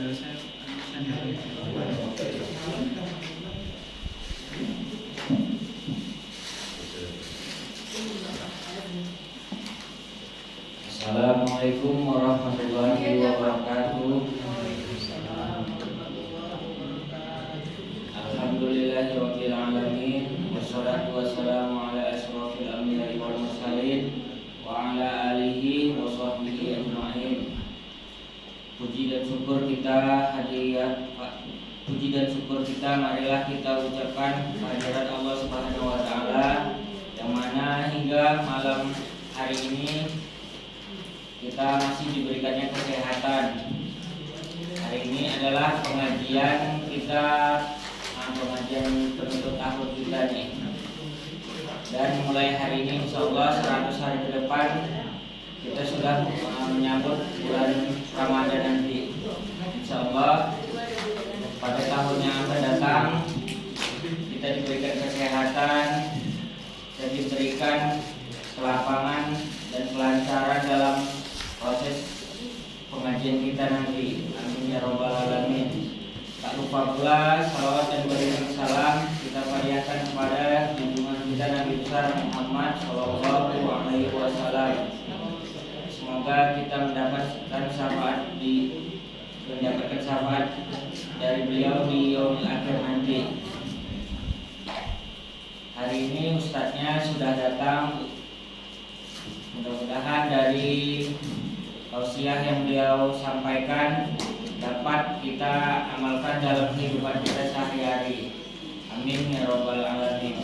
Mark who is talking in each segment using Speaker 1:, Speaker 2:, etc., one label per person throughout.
Speaker 1: Assalamualaikum warahmatullahi wabarakatuh. Alhamdulillahirabbil alamin, wassalatu wassalamu ala asyrofil anbiya'i wal mursalin wa ala alihi wa sahbihi ajma'in. Puji dan syukur kita marilah kita ucapkan kehadirat Allah Subhanahu wa taala, yang mana hingga malam hari ini kita masih diberikannya kesehatan. Hari ini adalah pengajian kita, pengajian penutup tahun kita nih. Dan mulai hari ini insyaallah 100 hari ke depan kita sudah menyambut bulan Ramadan nanti. Insyaallah pada tahun yang akan datang kita diberikan kesehatan dan diberikan kelapangan dan kelancaran dalam proses pengajian kita nanti. Amin ya rabbal alamin. Tak lupa pula salawat dan berikan salam kita panjatkan kepada junjungan kita Nabi besar Muhammad sallallahu alaihi wasallam. Semoga kita mendapatkan syafaat dari beliau di yaumil akhir nanti. Hari ini ustadznya sudah datang. Mudah-mudahan dari tausiah yang beliau sampaikan dapat kita amalkan dalam kehidupan kita sehari-hari. Amin ya rabbal alamin.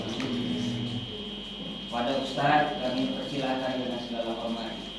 Speaker 1: Pada Ustadz kami persilahkan dengan segala hormat.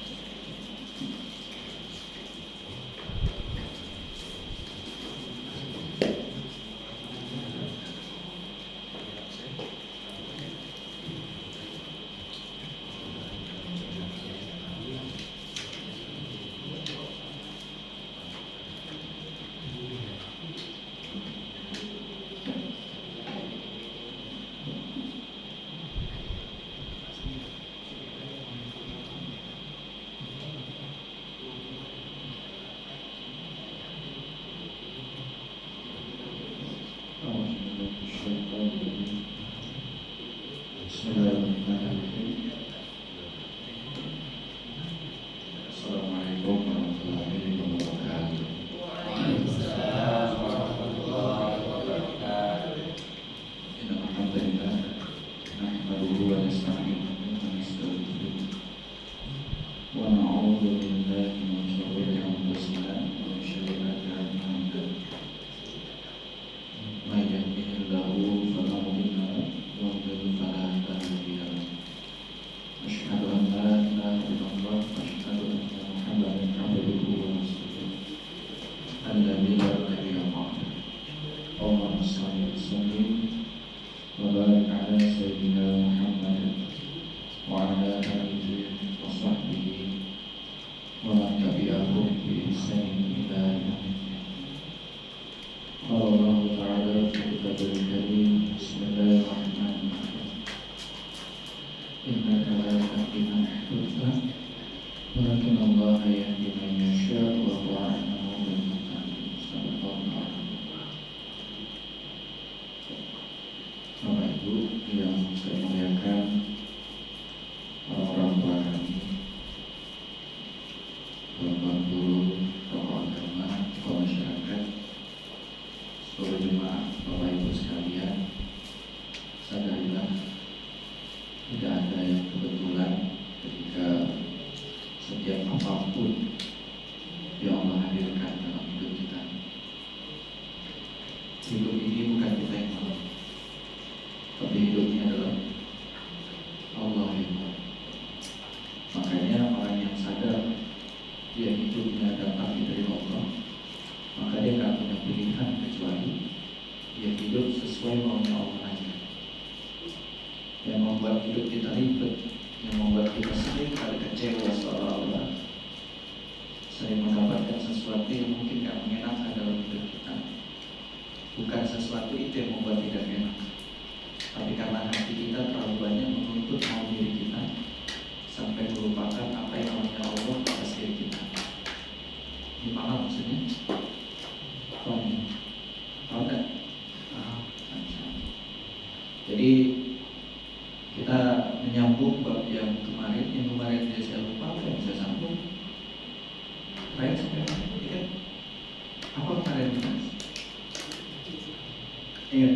Speaker 2: Ingat?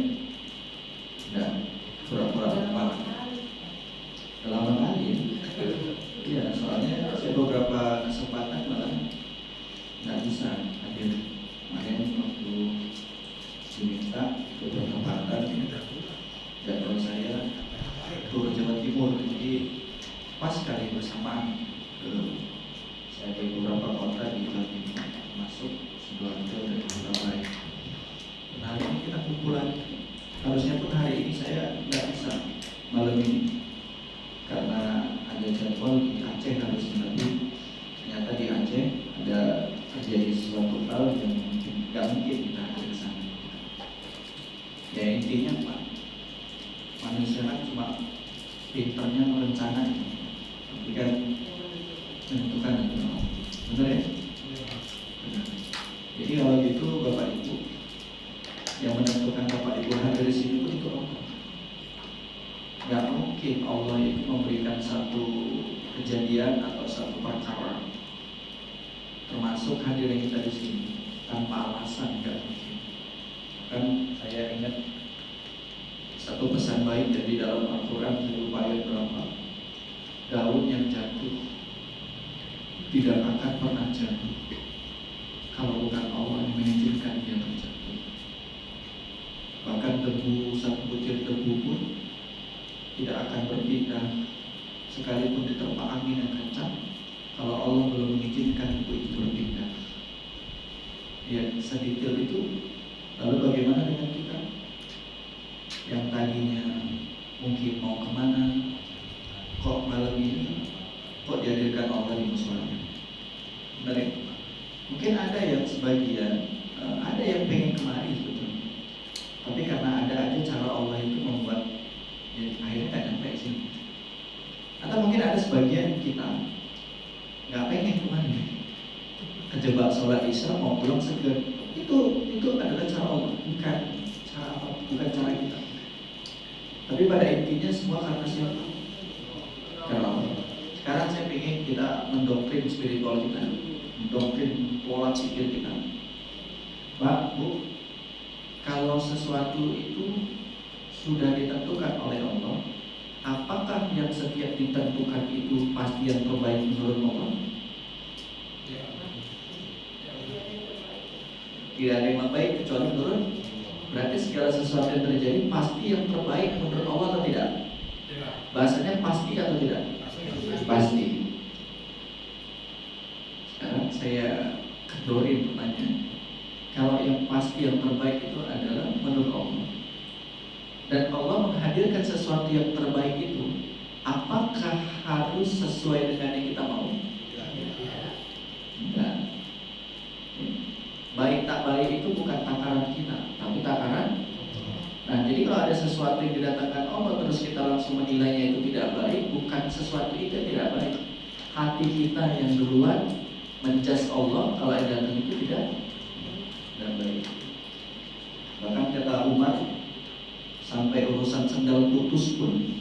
Speaker 2: Enggak, pura-pura lupa. Udah lama kali ya. Iya, soalnya saya beberapa kesempatan malah nggak bisa hadir. Makanya waktu diminta kesempatan jadwal saya tur Jawa Timur, jadi pas sekali bersamaan saya di beberapa kota di Jawa Timur, masuk Sidoarjo dan Surabaya. Nah, hari ini kita kumpulan. Harusnya pun hari ini saya nggak bisa malam ini karena ada jadwal di Aceh harusnya, tapi ternyata di Aceh ada terjadi sesuatu hal yang mungkin nggak mungkin kita ada ke sana. Ya intinya Pak, manusia kan cuma pinternya merencanakan, tapi kan menentukan itu, benar ya? Benar. Jadi kalau gitu Bapak Ibu, yang menentukan Bapak Ibu hadir di sini pun itu Allah. Gak mungkin Allah itu memberikan satu kejadian atau satu perkara, termasuk hadirnya kita di sini tanpa alasan, gak mungkin. Kan saya ingat satu pesan baik dari dalam Al-Quran, saya lupa ayat berapa. Daun yang jatuh tidak akan pernah jatuh kalau bukan Allah yang mengizinkan dia terjatuh. Bahkan debu, satu butir debu pun tidak akan berpindah sekalipun diterpa angin yang kencang kalau Allah belum mengizinkan itu berpindah. Ya, sedetail itu. Lalu bagaimana dengan kita yang tadinya mungkin mau kemana, kok malam ini kok dihadirkan Allah di musholanya? Benar ya? Mungkin ada yang sebagian, ada yang pengen kemari sebetulnya, tapi karena ada aja cara Allah itu membuat ya, akhirnya nggak nyampe sini. Atau mungkin ada sebagian kita nggak pengen kemari, kejebak sholat isya mau pulang seger. Itu adalah cara Allah, bukan cara apa, bukan cara kita. Tapi pada intinya semua karena siapa? Karena Allah. Sekarang saya ingin kita mendoktrin spiritual kita, mendoktrin pola pikir kita. Pak, Bu, kalau sesuatu itu sudah ditentukan oleh Allah, apakah yang setiap ditentukan itu pasti yang terbaik menurut Allah? Tidak ada yang terbaik kecuali menurut. Berarti segala sesuatu yang terjadi pasti yang terbaik menurut Allah atau tidak? Bahasanya pasti atau tidak? Pasti. Sekarang saya kendorin pertanyaan. Kalau yang pasti yang terbaik itu adalah menurut Allah, dan Allah menghadirkan sesuatu yang terbaik itu, apakah harus sesuai dengan yang kita mau? Enggak. Baik tak baik itu bukan takaran kita, tapi takaran. Nah, jadi kalau ada sesuatu yang didatangkan Allah terus kita langsung menilainya itu tidak baik, bukan sesuatu itu tidak baik. Hati kita yang duluan menjudge Allah kalau yang datang itu tidak baik. Bahkan kata Umar, sampai urusan sendal putus pun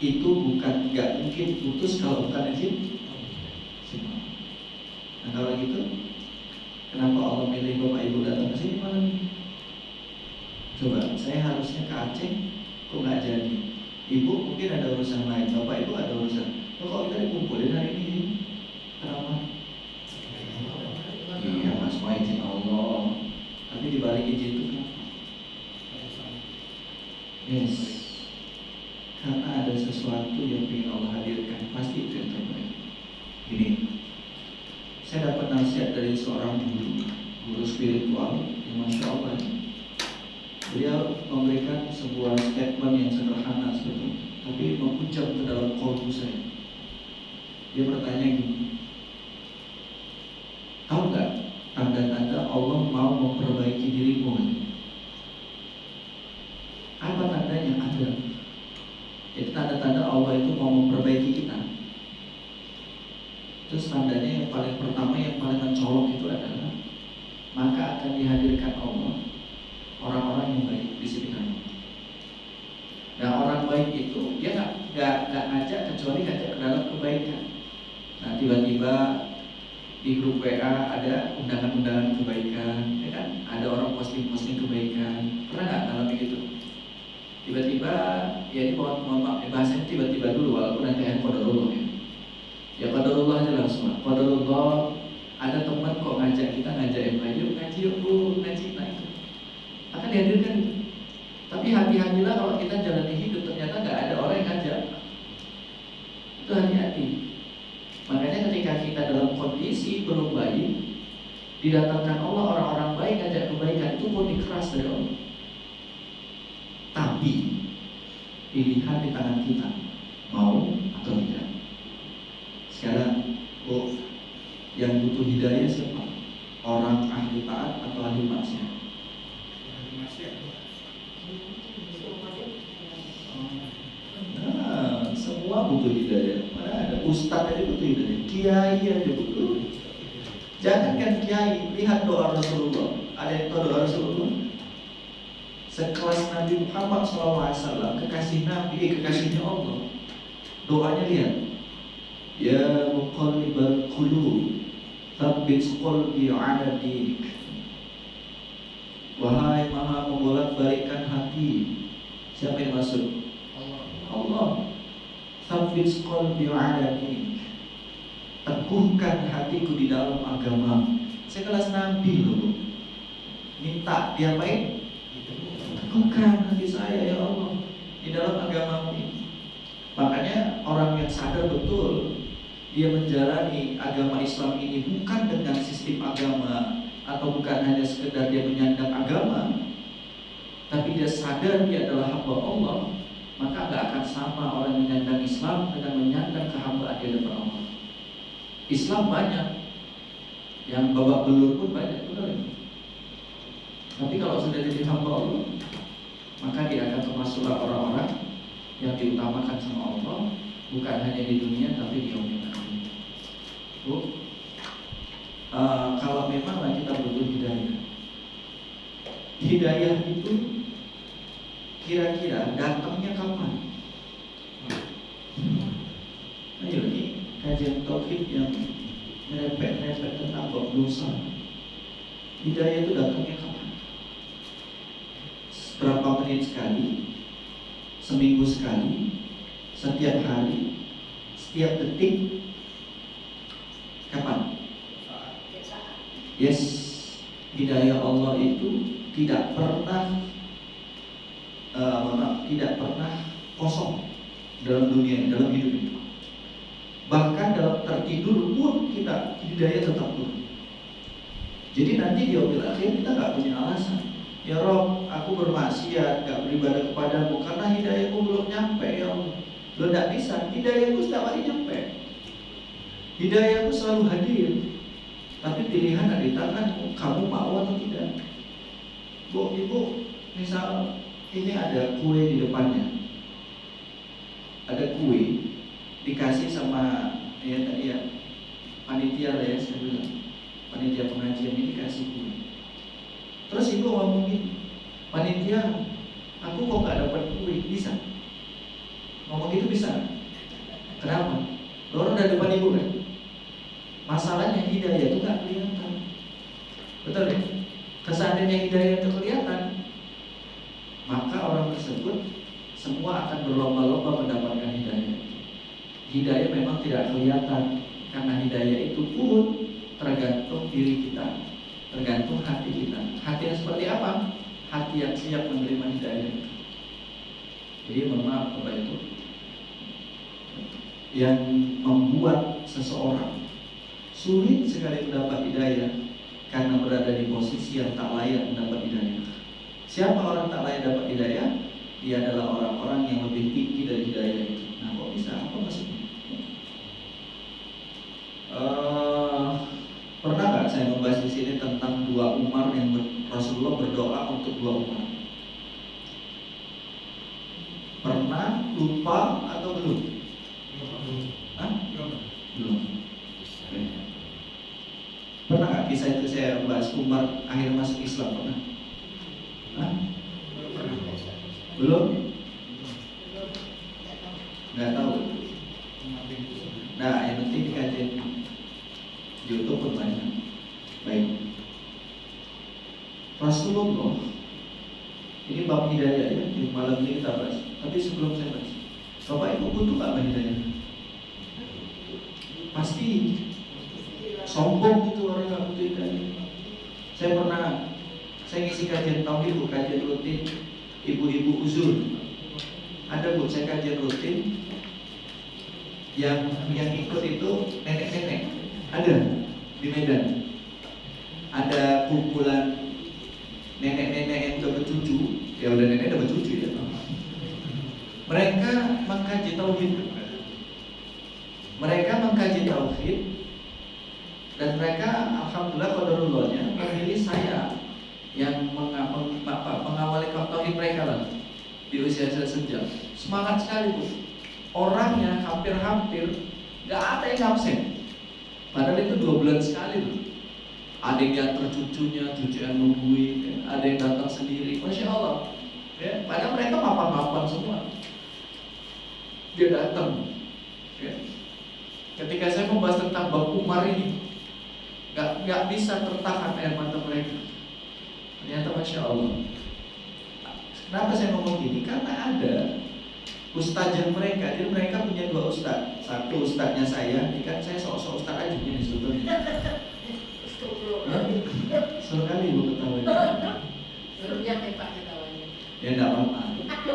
Speaker 2: itu bukan nggak mungkin putus kalau bukan izin. Nah kalau gitu, kenapa Allah milih Bapak Ibu datang ke sini malam ini? Coba, saya harusnya ke Aceh, kok nggak jadi? Ibu mungkin ada urusan lain, Bapak Ibu ada urusan. Kok kita dikumpulin hari ini? Kenapa? Iya, Mas, mau izin Allah. Tapi dibalik izin itu kenapa? Yes, karena ada sesuatu yang ingin Allah hadirkan, pasti itu yang terbaik. Gini, saya dapat nasihat dari seorang guru spiritual yang Masya Allah. Beliau memberikan sebuah statement yang sederhana sebetulnya, tapi mengucap ke dalam kolbu saya. Dia bertanya gini, tahu nggak tanda-tanda Allah mau memperbaiki dirimu? Apa tandanya? Ada. Jadi tanda-tanda Allah itu mau memperbaiki kita. Terus tandanya yang paling pertama, yang paling mencolok itu adalah maka akan dihadirkan Allah orang-orang yang baik di sekitarnya. Nah, orang baik itu dia nggak ngajak kecuali ngajak ke dalam kebaikan. Nah, tiba-tiba di grup WA ada undangan-undangan kebaikan, ya kan? Ada orang posting kebaikan. Pernah nggak dalam tiba-tiba ya ini mohon maaf bahasanya tiba-tiba dulu walaupun nanti ada qadarullah ya. Ya qadarullah aja langsung. Qadarullah ada teman kok ngajak kita ngajak yuk ngaji yuk bu ngaji naik akan dihadirkan. Tapi hati-hatilah kalau kita jalani hidup ternyata nggak ada orang yang ngajak. Itu hati-hati. Makanya ketika kita dalam kondisi belum baik, didatangkan Allah orang-orang baik ngajak kebaikan, itu pun keras dari Allah. Tapi pilihan di tangan kita, mau atau tidak. Sekarang, yang butuh hidayah siapa? Orang ahli taat atau ahli maksiat? Nah, semua butuh hidayah. Mana ada ustadz aja butuh hidayah, kiai aja butuh. Jangankan kiai, lihat doa Rasulullah. Ada yang tahu doa Rasulullah? Sekelas Nabi Muhammad SAW, kekasih Nabi, kekasihnya Allah. Doanya lihat. Ya muqallibal qulub, tsabbit qalbi 'ala dinik. Wahai Maha membolak-balikkan hati. Siapa yang masuk? Allah. Tsabbit qalbi 'ala dinik. Teguhkan hatiku di dalam agama. Sekelas Nabi loh. Minta diapain? Teguhkan hati saya ya Allah di dalam agamamu ini. Makanya orang yang sadar betul dia menjalani agama Islam ini bukan dengan sistem agama atau bukan hanya sekedar dia menyandang agama, tapi dia sadar dia adalah hamba Allah, maka gak akan sama orang menyandang Islam dengan menyandang kehambaan di depan Allah. Islam banyak, yang babak belur pun banyak betul. Tapi kalau sudah jadi hamba Allah, maka dia akan termasuklah orang-orang yang diutamakan sama Allah, bukan hanya di dunia tapi di yaumil akhir. Kalau memang kita butuh hidayah, hidayah itu kira-kira datangnya kapan? Ayo ini kajian tauhid yang merepet-repet tentang bab dosa. Hidayah itu datangnya kapan? Berapa menit sekali? Seminggu sekali? Setiap hari? Setiap detik? Kapan? Yes, hidayah Allah itu tidak pernah tidak pernah kosong dalam dunia, dalam hidup ini. Bahkan dalam tertidur pun kita hidayah tetap turun. Jadi nanti di yaumil akhir kita nggak punya alasan. Ya Rob, aku bermaksiat, gak beribadah kepadamu karena hidayahku belum nyampe ya Allah. Lo gak bisa, hidayahku setiap hari nyampe. Hidayahku selalu hadir. Tapi pilihan ada di tanganmu, kamu mau atau tidak. Bu, ibu, misal ini ada kue di depannya. Ada kue dikasih sama panitia lah ya, saya bilang. Panitia pengajian ini dikasih kue. Terus ibu ngomong gini, panitia, aku kok gak dapat kue, bisa? Ngomong gitu bisa? Kenapa? Orang udah depan ibu kan? Masalahnya hidayah itu gak kelihatan. Betul ya? Seandainya hidayah itu kelihatan, maka orang tersebut semua akan berlomba-lomba mendapatkan hidayah. Hidayah memang tidak kelihatan, karena hidayah itu pun tergantung diri kita, tergantung hati kita. Hati yang seperti apa? Hati yang siap menerima hidayah. Jadi mohon maaf Bapak Ibu, yang membuat seseorang sulit sekali mendapat hidayah karena berada di posisi yang tak layak mendapat hidayah. Siapa orang tak layak dapat hidayah? Dia adalah orang-orang yang lebih tinggi dari hidayah itu. Nah kok bisa? Apa maksudnya? Pernah nggak saya membahas di sini tentang dua Umar yang Rasulullah berdoa untuk dua Umar? Pernah, lupa atau belum? Hah? Belum. Pernah nggak kisah itu saya bahas Umar akhir masuk Islam? Pernah? Hah? Belum? Nggak tahu. Nah, yang penting dikajian YouTube pun banyak. Baik. Rasulullah Ini bab hidayah ya, di malam ini kita bahas. Tapi sebelum saya bahas, Bapak Ibu butuh apa hidayah? Pasti sombong gitu orang nggak butuh hidayah. Saya ngisi kajian tauhid, kajian rutin ibu-ibu uzur. Ada Bu, saya kajian rutin yang ikut itu nenek-nenek. Ada di Medan. Ada kumpulan nenek-nenek yang udah bercucu, ya udah nenek udah bercucu ya. Mereka mengkaji tauhid. Dan mereka alhamdulillah qadarullahnya memilih saya yang mengawali tauhid mereka lah di usia saya senja. Semangat sekali Bu. Orangnya hampir nggak ada yang absen. Padahal itu 2 bulan sekali loh. Ada yang diantar cucunya nungguin, ya. Ada yang datang sendiri, Masya Allah ya. Padahal mereka mapan-mapan semua. Dia datang ya. Ketika saya membahas tentang bab Umar ini, gak bisa tertahan air mata mereka. Ternyata Masya Allah. Kenapa saya ngomong gini? Karena ada ustazah mereka. Jadi mereka punya 2 ustaz. Satu ustaznya saya, ini kan saya sok-sok ustaz aja ini sebetulnya. Sekali Bu ketawa. Ya enggak apa-apa.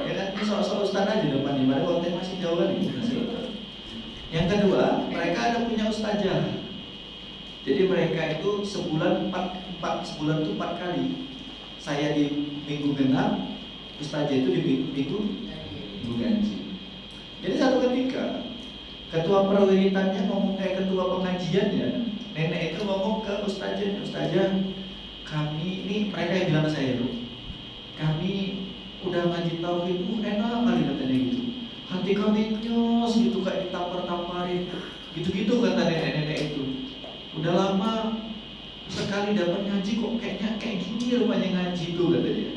Speaker 2: Ya kan ini sok-sok ustaz aja depannya. Mari konten masih jauh lagi. Yang kedua, mereka ada punya ustazah. Jadi mereka itu sebulan 4 kali. Saya di minggu genap, ustazah itu di minggu ganji. Jadi satu ketika ketua perwiritannya ngomong ketua pengajiannya, nenek itu ngomong ke ustazah, kami ini mereka yang bilang ke saya tuh, kami udah ngaji tauhid, enak kali katanya gitu. Hati kami nyos gitu kayak ditampar-tamparin, gitu-gitu kata nenek-nenek itu. Udah lama sekali dapat ngaji kok kayaknya kayak gini rupanya ngaji itu katanya.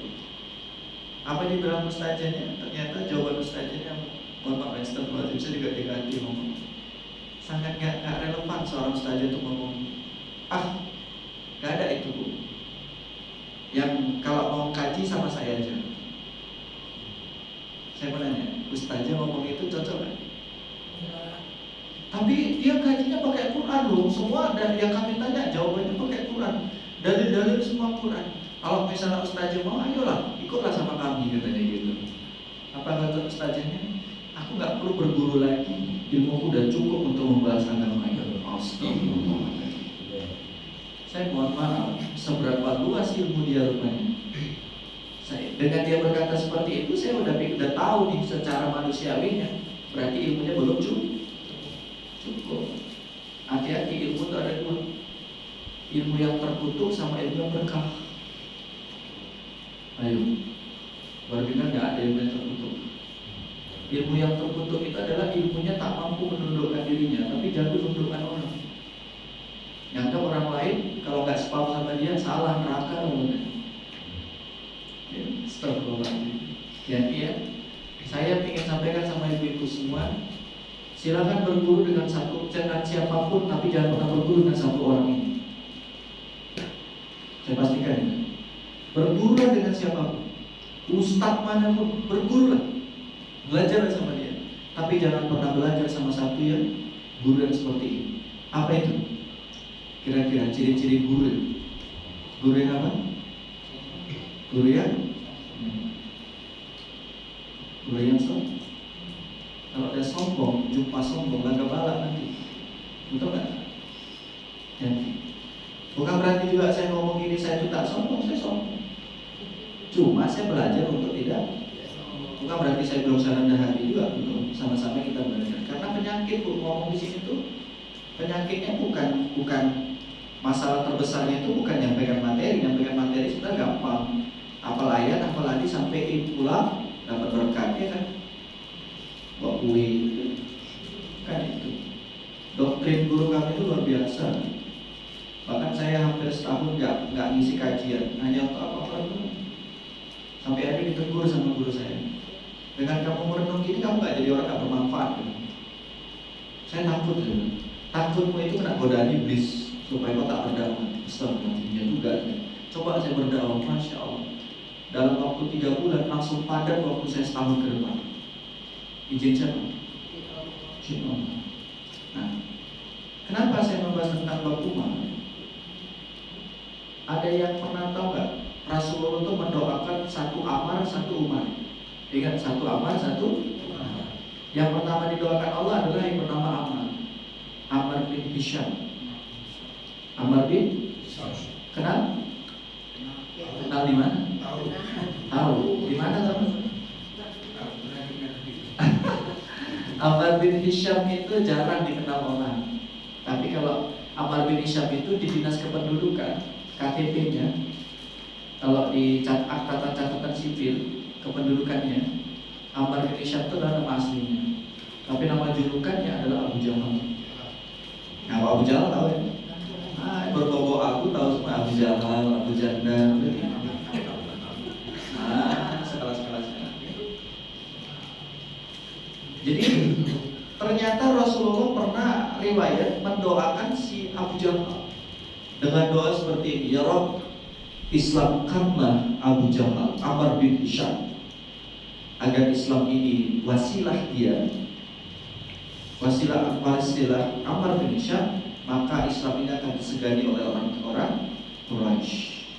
Speaker 2: Apa dibilang ustazahnya? Ternyata jawaban ustazahnya, mohon maaf astagfirullahaladzim, saya juga diganti ngomong. Sangat gak relevan seorang ustazah itu ngomong. Gak ada itu Bu. Yang kalau mau kaji sama saya aja. Saya mau nanya, ustazah ngomong itu cocok gak? Tapi dia kajinya pakai Quran loh. Semua dan yang kami tanya jawabannya pakai Quran. Dalil-dalil semua Quran. Kalau misalnya ustazah mau, ayolah ikutlah sama kami katanya gitu. Apa kata ustazahnya? Aku nggak perlu berguru lagi. Ilmuku udah cukup untuk membahas agama ini. Astagfirullah. Saya mohon maaf, seberapa luas ilmu dia rupanya. Dengan dia berkata seperti itu, saya udah tahu nih secara manusiawinya. Berarti ilmunya belum cukup. Hati-hati, ilmu itu ada 2. Ilmu yang terkutuk sama ilmu yang berkah. Ayo, berarti kan nggak ada ilmu yang terkutuk. Ilmu yang terkutuk itu adalah ilmunya tak mampu menundukkan dirinya, tapi jago menundukkan orang. Nganggap orang lain kalau nggak sepaham sama dia salah, neraka. Astagfirullahaladzim. Jadi ya, saya ingin sampaikan sama ibu-ibu semua, silakan berguru dengan siapapun, tapi jangan pernah berguru dengan satu orang ini. Saya pastikan ya. Bergurulah dengan siapapun, ustadz manapun, bergurulah, belajar sama dia. Tapi jangan pernah belajar sama satu yang guru yang seperti ini. Apa itu? Kira-kira ciri-ciri guru? Guru yang apa? Guru yang sombong. Kalau ada sombong, jumpa sombong, laga balak nanti. Betul nggak? Jadi, bukan berarti juga saya ngomong ini saya itu tak sombong, saya sombong. Cuma saya belajar untuk tidak. Bukan berarti saya belum rendah hati juga, belum. Sama-sama kita belajar. Karena penyakit Bu, ngomong di sini tuh penyakitnya bukan masalah terbesarnya itu bukan nyampaikan materi sudah gampang. Apal ayat, apal hadis sampai pulang dapat berkat ya kan. Bawa kue kan itu. Doktrin guru kami itu luar biasa. Bahkan saya hampir setahun nggak ngisi kajian, hanya untuk apa-apa itu. Sampai akhirnya ditegur sama guru saya. Dengan kamu merenung gini, kamu nggak jadi orang nggak bermanfaat. Saya takut ya. Takutmu itu kena godaan iblis supaya kau tak berdakwah. Astagfirullahaladzim juga. Coba saya berdakwah, Masya Allah. dalam waktu 3 bulan langsung padat waktu saya setahun ke depan. Izin siapa? Izin Allah. Nah, kenapa saya membahas tentang bab Umar? Ada yang pernah tahu nggak? Rasulullah itu mendoakan satu Amar, satu Umar. Ingat, satu Amar, satu Umar. Yang pertama didoakan Allah adalah yang pertama Amar. Amar bin Hisham. Amar bin kenal? Kenal di mana? Tahu. Di mana kamu? Amar bin Hisham itu jarang dikenal orang. Tapi kalau Amar bin Hisham itu di dinas kependudukan, KTP-nya, kalau di catatan sipil kependudukannya, Amar bin Hisham itu adalah nama aslinya. Tapi nama julukannya adalah Abu Jahal. Nah, Abu Jahal tahu ya? Berbobo aku tahu semua Abu Jahal, Abu Jandal. Sekelas-kelasnya. Jadi ternyata Rasulullah pernah riwayat mendoakan si Abu Jahal dengan doa seperti ini, ya Rabb, Islamkanlah Abu Jahal, Amar bin Hisham, agar Islam ini wasilah dia, wasilah Amar bin Hisham, maka Islam ini akan disegani oleh orang-orang Quraisy.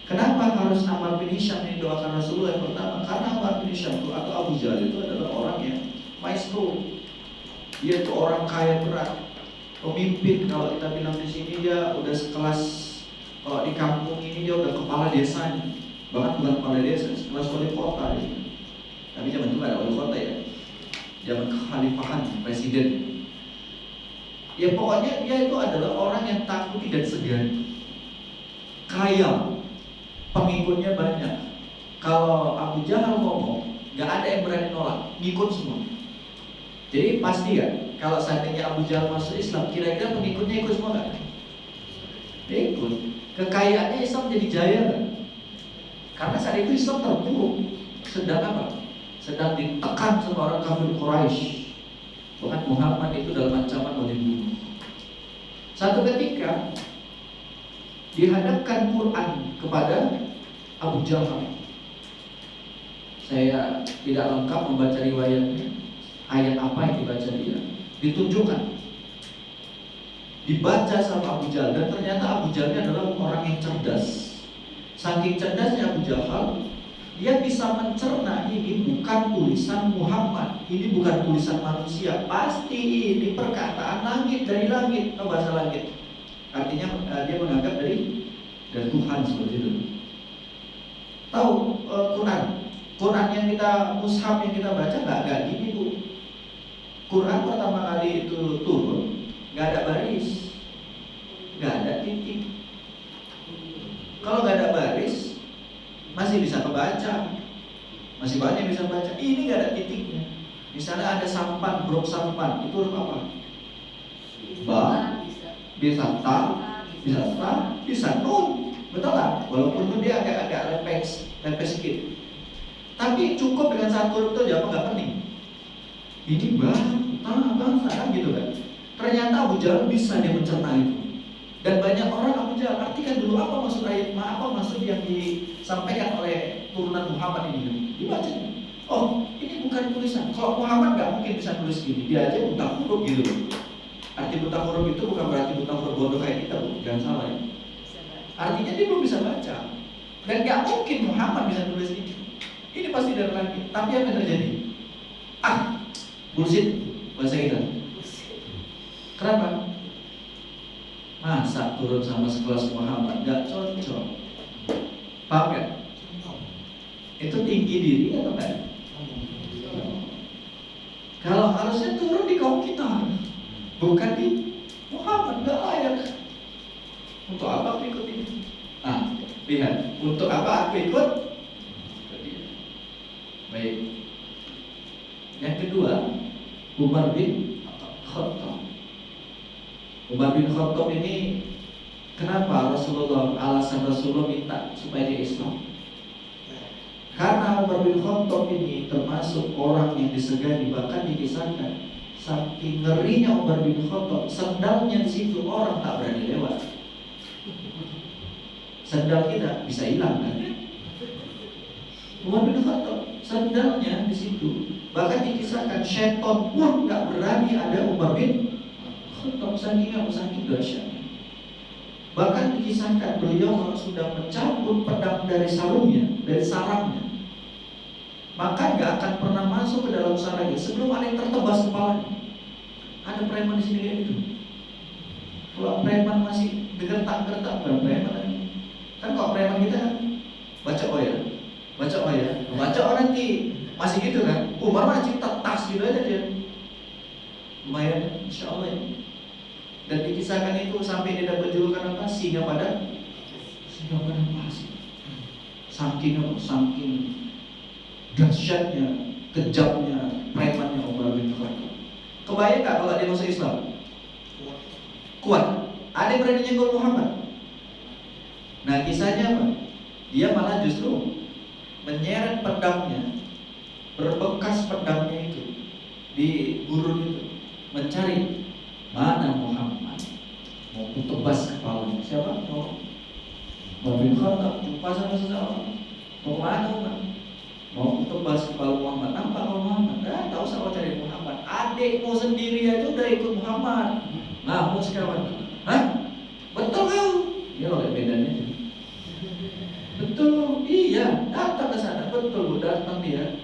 Speaker 2: Kenapa harus Amar bin Hisham yang doakan Rasulullah yang pertama? Karena Amar bin Hisham itu atau Abu Jahal itu adalah orang yang maestro. Dia itu orang kaya berat, pemimpin. Kalau kita bilang di sini dia udah sekelas, kalau di kampung ini dia udah kepala desanya. Bahkan bukan kepala desa, sekelas wali kota ya. Tapi zaman itu nggak ada wali kota ya. Zaman kekhalifahan presiden. Ya pokoknya dia itu adalah orang yang takut dan segan, kaya, pengikutnya banyak. Kalau Abu Jahal ngomong, nggak ada yang berani nolak, ngikut semua. Jadi pasti kan, kalau seandainya Abu Jahal masuk Islam, kira-kira pengikutnya ikut semua nggak? Ikut. Kekayaannya Islam jadi jaya kan? Karena saat itu Islam terpuruk, sedang apa? Sedang ditekan sama orang kafir Quraisy. Bahkan Muhammad itu dalam ancaman mau dibunuh. Satu ketika dihadapkan Quran kepada Abu Jahal. Saya tidak lengkap membaca riwayatnya, ayat apa yang dibaca dia. Ditunjukkan, dibaca sama Abu Jahal, dan ternyata Abu Jahal adalah orang yang cerdas. Saking cerdasnya Abu Jahal, dia bisa mencerna ini bukan tulisan Muhammad, ini bukan tulisan manusia, pasti ini perkataan langit, dari langit, bahasa langit. Artinya dia menganggap dari Tuhan seperti itu. Tahu Quran yang kita mushaf yang kita baca nggak gini bu. Quran pertama kali itu turun nggak ada baris, nggak ada titik. Kalau nggak ada baris masih bisa kebaca, masih banyak yang bisa baca. Ini nggak ada titiknya. Misalnya ada sampan, huruf sampan, itu huruf apa? Ba, bisa ta, bisa ta, bisa nun, betul nggak? Walaupun nun dia agak lepes sedikit. Tapi cukup dengan satu huruf itu aja, apa nggak penting? Ini ba, ta, bangsa kan gitu kan? Ternyata Abu Jahal bisa dia mencerna itu. Dan banyak orang Abu Jahal artikan dulu apa maksud ayat, apa maksud yang disampaikan oleh turunan Muhammad ini. Dibaca. Oh, ini bukan tulisan. Kalau Muhammad nggak mungkin bisa tulis gini. Dia aja buta huruf gitu loh. Arti buta huruf itu bukan berarti buta huruf bodoh kayak kita, bu. Jangan salah ya. Artinya dia belum bisa baca. Dan nggak mungkin Muhammad bisa tulis ini. Ini pasti dari langit. Tapi apa yang terjadi? Bullshit bahasa kita. Kenapa? Masa turun sama sekelas Muhammad gak cocok? Paham gak? Itu tinggi diri atau enggak? Kalau harusnya turun di kaum kita, bukan di Muhammad, gak layak. Untuk apa aku ikut ini? Lihat, untuk apa aku ikut? Baik. Yang kedua, Umar bin Khattab. Umar bin Khattab ini kenapa alasan Rasulullah minta supaya dia Islam? Karena Umar bin Khattab ini termasuk orang yang disegani, bahkan dikisahkan saking ngerinya Umar bin Khattab, sendalnya di situ orang tak berani lewat. Sendal kita bisa hilang kan? Umar bin Khattab, sandalnya di situ. Bahkan dikisahkan syaitan pun nggak berani ada Umar bin Khattab, saking apa, saking dahsyatnya. Bahkan dikisahkan beliau kalau sudah mencabut pedang dari sarangnya, maka nggak akan pernah masuk ke dalam sarangnya sebelum ada yang tertebas kepalanya. Ada preman di sini kayak gitu. Kalau preman masih gertak-gertak, bukan preman. Kan kalau preman kita kan baca oh ya, nanti masih gitu kan. Umar masih tas gitu aja dia. Lumayan, insya Allah ya. Dan dikisahkan itu sampai dia dapat julukan apa? Singa pada pasir. Saking dahsyatnya, kejamnya, premannya Umar bin Khattab. Kebayang gak kalau dia masuk Islam? Kuat. Ada yang berani nyenggol Muhammad. Nah kisahnya apa? Dia malah justru menyeret pedangnya, berbekas pedangnya itu di gurun itu, mencari mana Muhammad, mau kutebas kepalanya. Siapa? Umar bin Khattab jumpa sama seseorang. Mau kemana Umar? Mau kutebas kepala Muhammad. Nampak kalau Muhammad? Tak usah kau cari Muhammad. Adikmu sendiri aja udah ikut Muhammad. Ngamuk sekawan. Hah? Betul kau? Ya oleh bedanya. Betul, iya, datang ke sana, betul, datang dia.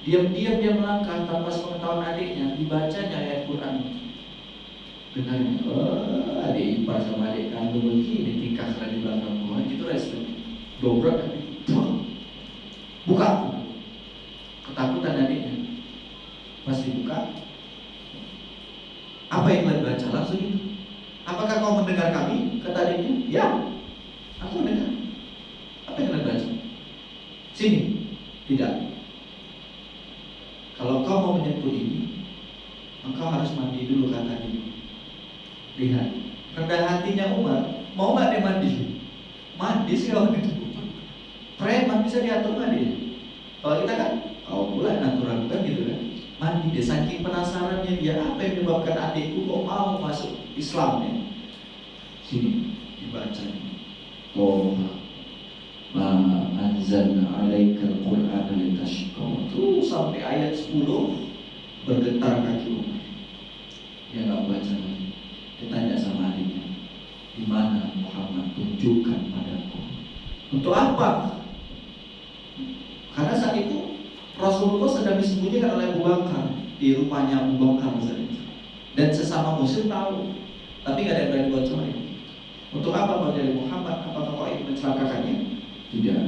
Speaker 2: Diam-diam dia melangkah tanpa sepengetahuan adiknya, dibacanya ayat Quran. Dengarnya, oh, adik ipar sama adik kandung begini tingkah di belakang gua, gitu respon. Dobrak, buka, ketakutan adiknya. Pas dibuka, apa yang kalian baca? Langsung itu. Apakah kau mendengar kami? Kata adiknya, ya, aku mendengar. Apa yang kalian baca? Sini. Tidak. Kalau kau mau menyentuh ini, engkau harus mandi dulu, kata dia. Lihat, rendah hatinya Umar. Mau nggak dia mandi? Mandi sih kalau gitu. Preman bisa diatur nggak dia? Kalau kita kan, kau pula natural kan gitu kan. Mandi dia, saking penasarannya dia, apa yang menyebabkan adikku kok mau masuk Islam ya? Sini dibaca. Oh, ma anzalna 'alaikal Qur'ana litashqa. Tuh sampai ayat 10 bergetar kaki Umar. Dia nggak baca lagi. Dia tanya sama adiknya, di mana Muhammad, tunjukkan padaku. Untuk apa? Karena saat itu Rasulullah sedang disembunyikan oleh Abu Bakar di rumahnya Abu Bakar saat itu. Dan sesama muslim tahu, tapi nggak ada yang berani bocorin. Untuk apa kau jadi Muhammad? Apakah kau ingin mencelakakannya? Tidak.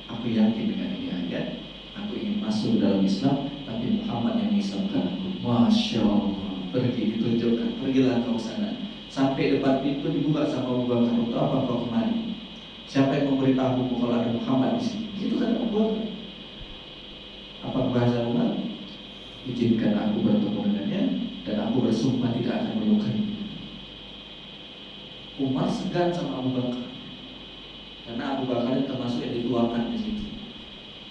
Speaker 2: Aku yakin dengan ini ayat. Aku ingin masuk dalam Islam, tapi Muhammad yang mengislamkan aku. Masya Allah. Pergi ditunjukkan. Pergilah kau sana. Sampai depan pintu dibuka sama Abu Bakar. Untuk apa kau kemari? Siapa yang memberitahu kalau ada Muhammad di sini? Itu kan Abu Bakar. Apa bahasa Umar? Izinkan aku bertemu dengannya, dan aku bersumpah tidak akan melukai. Umar segan sama Abu Bakar, karena Abu Bakar itu termasuk yang dituakan di situ.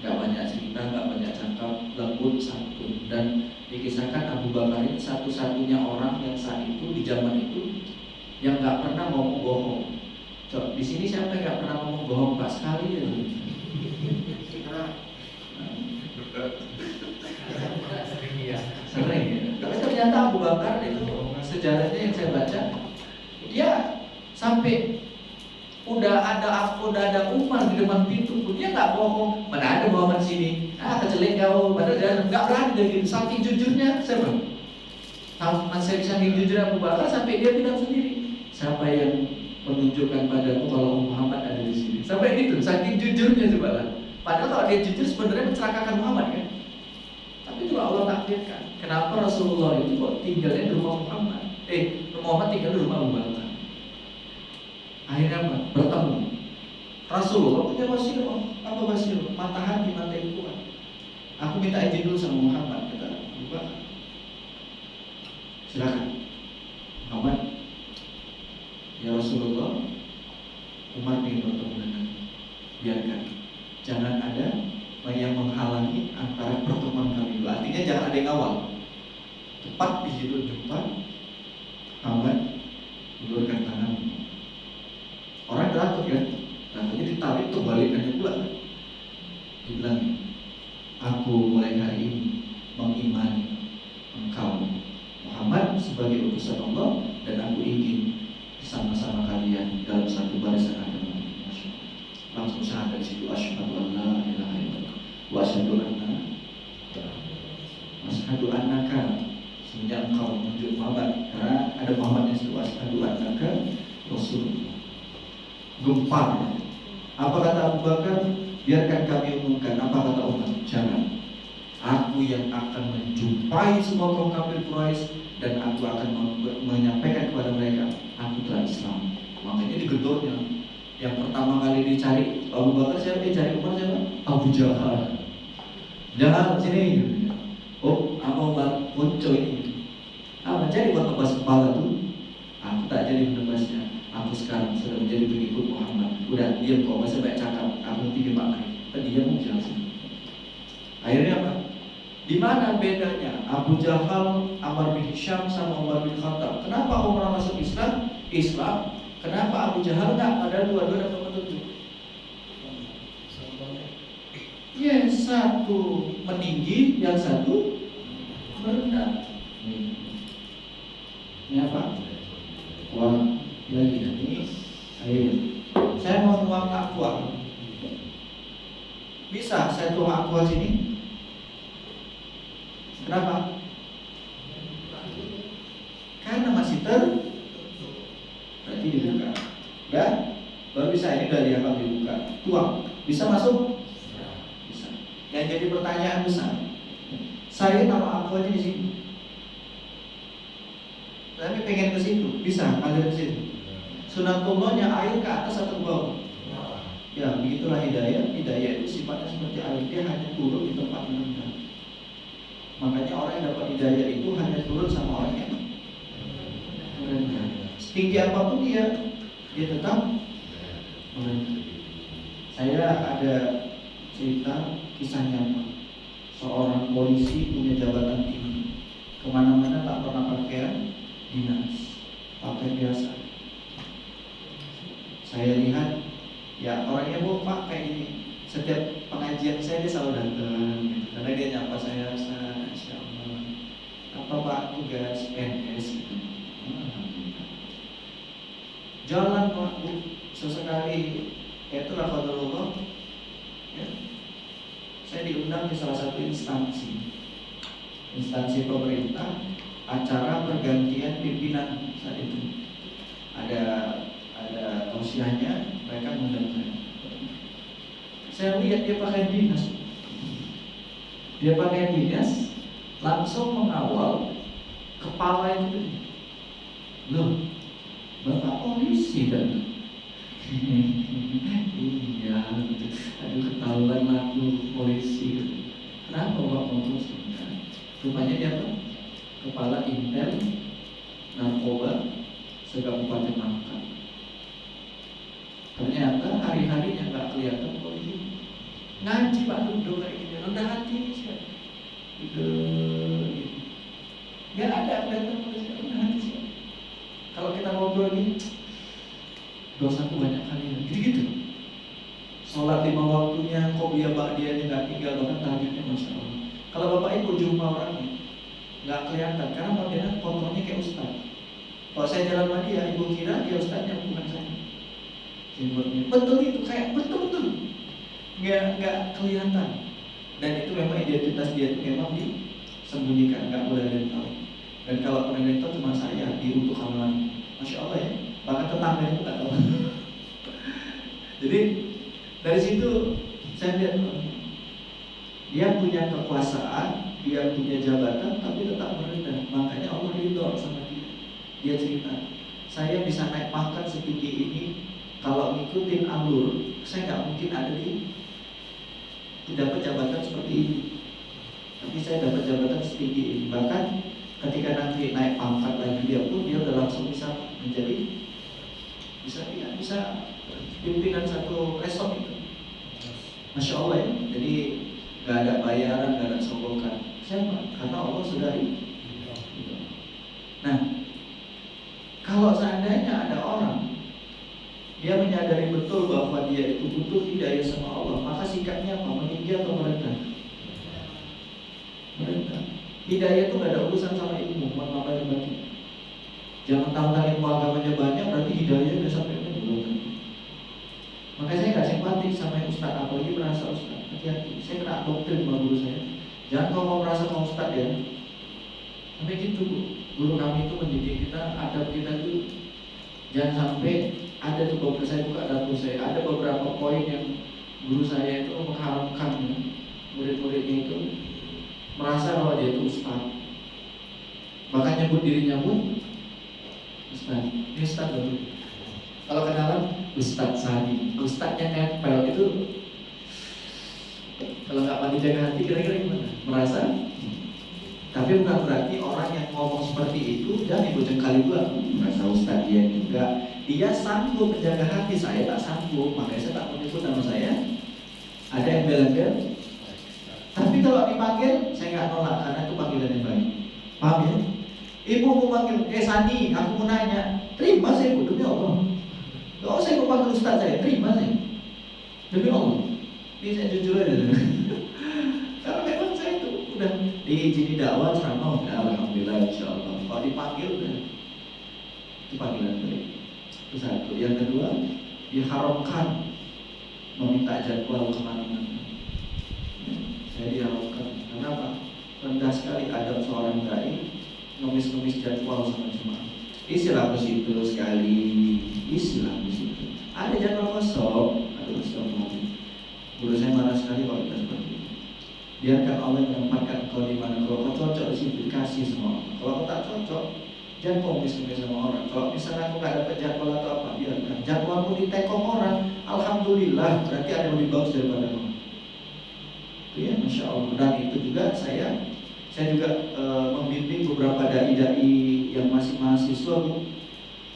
Speaker 2: Gak banyak cerita, gak banyak cakap, lembut, santun. Dan dikisahkan Abu Bakar itu satu-satunya orang yang saat itu di zaman itu yang gak pernah ngomong bohong. Coba di sini siapa yang gak pernah ngomong bohong? Pak sekali ya. Sering ya. Tapi ternyata Abu Bakar itu sejarahnya yang saya baca, dia sampai udah ada Umar di depan pintu pun dia nggak bohong. Mana ada Muhammad sini? Kecelek kau. Padahal dia nggak berani lagi. Saking jujurnya, saya saking jujur Abu Bakar sampai dia bilang sendiri, siapa yang menunjukkan padaku kalau Muhammad ada di sini? Sampai itu, saking jujurnya coba. Padahal kalau dia jujur sebenarnya mencelakakan Muhammad kan. Tapi itu Allah takdirkan. Kenapa Rasulullah itu kok tinggalnya di rumah Muhammad? Muhammad tinggal di rumah Abu Bakar. Akhirnya apa? Bertemu. Rasulullah punya wasilah. Apa wasilah? Mata hati, mata yang kuat. Aku minta izin dulu sama Muhammad, kata Abu Bakar. Silakan Muhammad. Ya Rasulullah, Umar ingin bertemu dengan. Biarkan. Jangan ada yang menghalangi antara pertemuan kami. Artinya jangan ada yang awal. Tepat di situ jumpa Muhammad, ulurkan tangan. Orang takut kan, tangannya ditarik kebalikannya pula. Dibilang, aku mulai hari ini mengimani engkau Muhammad sebagai utusan Allah, dan aku ingin sama-sama kalian dalam satu barisan agama. Langsung syahadat situ, asyhadu an la ilaha illallah wa asyhadu annaka, semenjak engkau menunjuk Muhammad, karena ada Muhammad yang situ, asyhadu annaka Rasulullah. Gempar. Apa kata Abu Bakar? Biarkan kami umumkan. Apa kata Umar? Jangan. Aku yang akan menjumpai semua kaum kafir Quraisy, dan aku akan menyampaikan kepada mereka, aku telah Islam. Makanya digedornya. Yang pertama kali dicari Abu Bakar siapa? Dicari Umar siapa? Abu Jahal. Jangan sini. Oh, Abu Bakar muncul ini. Apa jadi buat tebas kepala tuh? Aku tak jadi menebasnya. Aku sekarang sudah menjadi pengikut Muhammad. Udah diam kok, masa baik cakap. Aku tiga pakai. Tadi dia mau jelasin. Akhirnya apa? Di mana bedanya Abu Jahal, Amr bin Hisham sama Umar bin Khattab? Kenapa Umar masuk Islam? Kenapa Abu Jahal enggak? Padahal dua-dua dapat petunjuk. Ya, satu meninggi, yang satu merendah. Ini apa? Uang lagi ini air. Saya mau tuang aqua. Bisa saya tuang aqua sini? Kenapa? Karena masih berarti dibuka. Ya, baru bisa, ini dari akal dibuka. Tuang, bisa masuk? Bisa. Yang jadi pertanyaan besar, saya taruh aqua aja di sini, tapi pengen ke situ, bisa ngalir ke situ. Sunatullahnya air ke atas atau ke bawah? Ya, begitulah hidayah. Hidayah itu sifatnya seperti air, dia hanya turun di tempat yang rendah. Makanya orang yang dapat hidayah itu hanya turun sama orang yang merendah. Setinggi apapun dia tetap merendah. Saya ada cerita kisah nyata. Seorang polisi punya jabatan tinggi, kemana-mana tak pernah pakaian dinas, pakai biasa. Saya lihat, ya orangnya mau pakai ini. Setiap pengajian saya dia selalu datang, karena dia nyapa saya, Masya Allah, apa Pak tugas PNS gitu. Jalan Pak Bu, sesekali itulah qadarullah. Ya. Saya diundang di salah satu instansi pemerintah, acara pergantian pimpinan saat itu. Ada tausiahnya, mereka mengundang saya. Saya lihat dia pakai dinas. Dia pakai dinas, langsung mengawal kepala itu. Loh, Bapak polisi dan iya, aduh ketahuan aku polisi. Kenapa Bapak polisi? Rupanya dia apa? Kepala Intel Narkoba se-Kabupaten Langkat. Ternyata hari-harinya nggak kelihatan polisi. Ngaji Pak duduk kayak gini, rendah hati siapa? Nggak ada kelihatan polisi, rendah hati siapa? Kalau kita ngobrol gini, dosaku banyak kali, gitu-gitu. Sholat 5 waktunya, qobliyah ba'diyahnya nggak tinggal, bahkan tahajudnya Masya Allah. Kalau Bapak Ibu jumpa orangnya, nggak kelihatan, karena modelnya fotonya kayak ustaz. Kalau saya jalan sama dia, Ibu kira dia ustaznya, bukan saya. Jenggotnya betul itu, kayak betul-betul nggak kelihatan. Dan itu memang identitas dia itu memang disembunyikan, nggak boleh ada yang tahu. Dan kalau pun ada yang tahu cuma saya di untuk halaman. Masya Allah ya, bahkan tetangga itu nggak tahu. Jadi dari situ saya lihat dia punya kekuasaan, dia punya jabatan, tapi tetap merendah. Makanya Allah ridho sama dia. Dia cerita, saya bisa naik pangkat setinggi ini. Kalau ngikutin alur, saya nggak mungkin ada di dapat jabatan seperti ini. Tapi saya dapat jabatan setinggi ini. Bahkan ketika nanti naik pangkat lagi dia pun dia udah langsung bisa menjadi bisa pimpinan satu resort itu. Masya Allah ya. Jadi nggak ada bayaran, nggak ada sogokan. Siapa? Karena Allah sudah ini. Nah, kalau seandainya ada orang dia menyadari betul bahwa dia itu butuh hidayah sama Allah, maka sikapnya apa? Meninggi atau Hidayah itu nggak ada urusan sama ilmu, mohon maaf lahir batin. Jangan tahu ilmu agamanya banyak berarti hidayah udah sampai ke belum. Makanya saya nggak simpatik sama ustaz, apalagi merasa ustaz. Hati-hati, saya kena doktrin sama guru saya. Jangan kau mau merasa mau ustaz ya. Sampai gitu, guru kami itu mendidik kita, adab kita itu jangan sampai ada tuh beberapa, saya buka dapur saya, ada beberapa poin yang guru saya itu mengharamkan ya, murid-muridnya itu merasa bahwa dia itu ustaz. Bahkan nyebut dirinya pun ustaz. Ini ustaz baru. Kalau kenalan Ustaz Sadi, ustaznya nempel itu. Kalau nggak pandai jaga hati kira-kira gimana? Merasa? Tapi bukan berarti orang yang ngomong seperti itu dan ibu kali dua merasa ustaz dia enggak. Dia sanggup menjaga hati, saya tak sanggup, makanya saya tak menyebut nama saya. Ada yang bela-bela. Tapi kalau dipanggil, saya nggak nolak karena itu panggilan yang baik. Paham ya? Ibu mau panggil, Sandi, aku mau nanya. Terima saya ibu, demi Allah. Kalau saya mau panggil ustaz saya, terima saya. Demi Allah. Ini saya jujur aja. Karena memang saya itu udah diizini dakwah ceramah, alhamdulillah insyaallah. Kalau dipanggil udah itu panggilan baik. Itu satu. Yang kedua, diharamkan meminta jadwal kemana-mana. Saya diharamkan. Kenapa? Rendah sekali adab seorang dai ngemis-ngemis jadwal sama jemaah. Istilah ke situ sekali, istilah ke situ. Ada jadwal kosong, ada kosong. Guru saya marah sekali kalau kita seperti itu. Biarkan Allah menempatkan kau di mana. Kalau kau cocok di situ dikasih semua. Kalau kau tak cocok, jangan kau ngemis-ngemis sama orang. Kalau misalnya aku nggak dapat jadwal atau apa, biarkan. Jadwalmu ditekong orang, alhamdulillah, berarti ada yang lebih bagus daripada kamu. Itu ya, masya Allah. Dan itu juga saya juga membimbing beberapa dai-dai yang masih mahasiswa, Bu.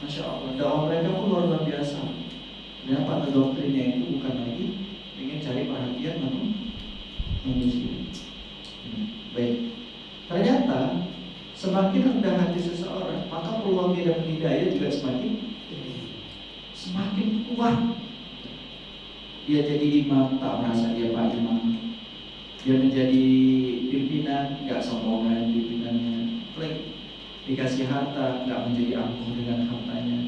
Speaker 2: Masya Allah, dakwah mereka pun luar biasa. Kenapa doktrinnya itu bukan lagi ingin cari perhatian manusia. Baik. Ternyata semakin rendah hati seseorang, maka peluang dia dapat hidayah juga semakin kuat. Dia jadi imam, tak merasa dia pak imam. Dia menjadi pimpinan, nggak sombongan pimpinannya. Dikasih harta, nggak menjadi angkuh dengan hartanya.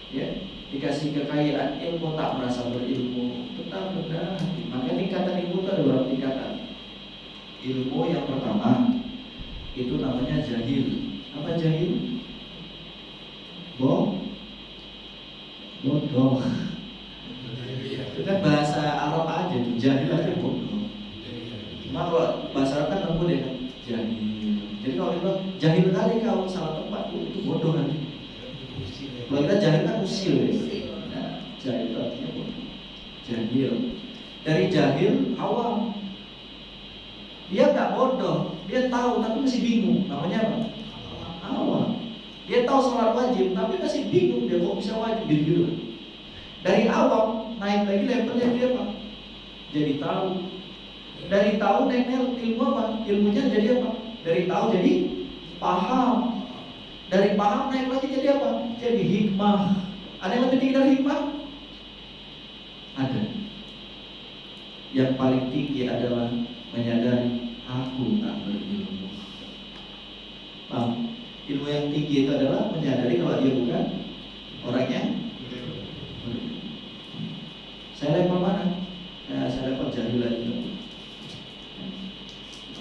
Speaker 2: Ya, dikasih kekayaan ilmu, tak merasa berilmu, tetap rendah hati. Maka tingkatan ilmu itu ada beberapa tingkatan. Ilmu yang pertama itu namanya jahil. Apa jahil? Bodoh. Itu kan bahasa Arab aja tuh, jahil aja bodoh. Cuma kalau bahasa Arab kan lembut ya kan, jahil. Jadi kalau kita jahil kali kau salah tempat itu bodoh kan. Kalau kita jahil kan usil ya. Nah, jahil itu artinya bodoh. Jahil. Dari jahil awam. Dia tak bodoh, dia tahu tapi masih bingung. Namanya apa? Awam. Dia tahu sholat wajib tapi masih bingung dia kok bisa wajib gitu. Dari awam naik lagi levelnya dia apa? Jadi tahu. Dari tahu naik ilmu apa? Ilmunya jadi apa? Dari tahu jadi paham. Dari paham naik lagi jadi apa? Jadi hikmah. Ada yang lebih tinggi dari hikmah? Ada. Yang paling tinggi adalah menyadari aku tak berilmu. Paham? Ilmu yang tinggi itu adalah menyadari kalau dia bukan orangnya. Saya level mana? Ya, saya level jahil aja.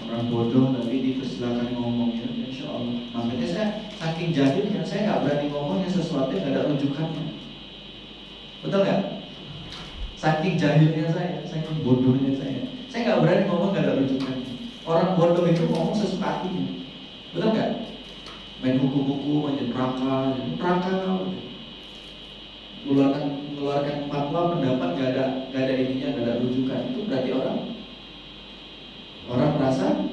Speaker 2: Orang bodoh tapi dipersilakan ngomong ya, insya Allah. Makanya saya saking jahilnya, saya nggak berani ngomongnya sesuatu yang nggak ada rujukannya. Betul nggak? Saking jahilnya saya, saking bodohnya saya nggak berani ngomong nggak ada rujukannya. Orang bodoh itu ngomong sesuka hatinya, betul nggak? Main buku-buku, main neraka, mengeluarkan fatwa pendapat nggak ada ininya, nggak ada rujukan. Itu berarti orang merasa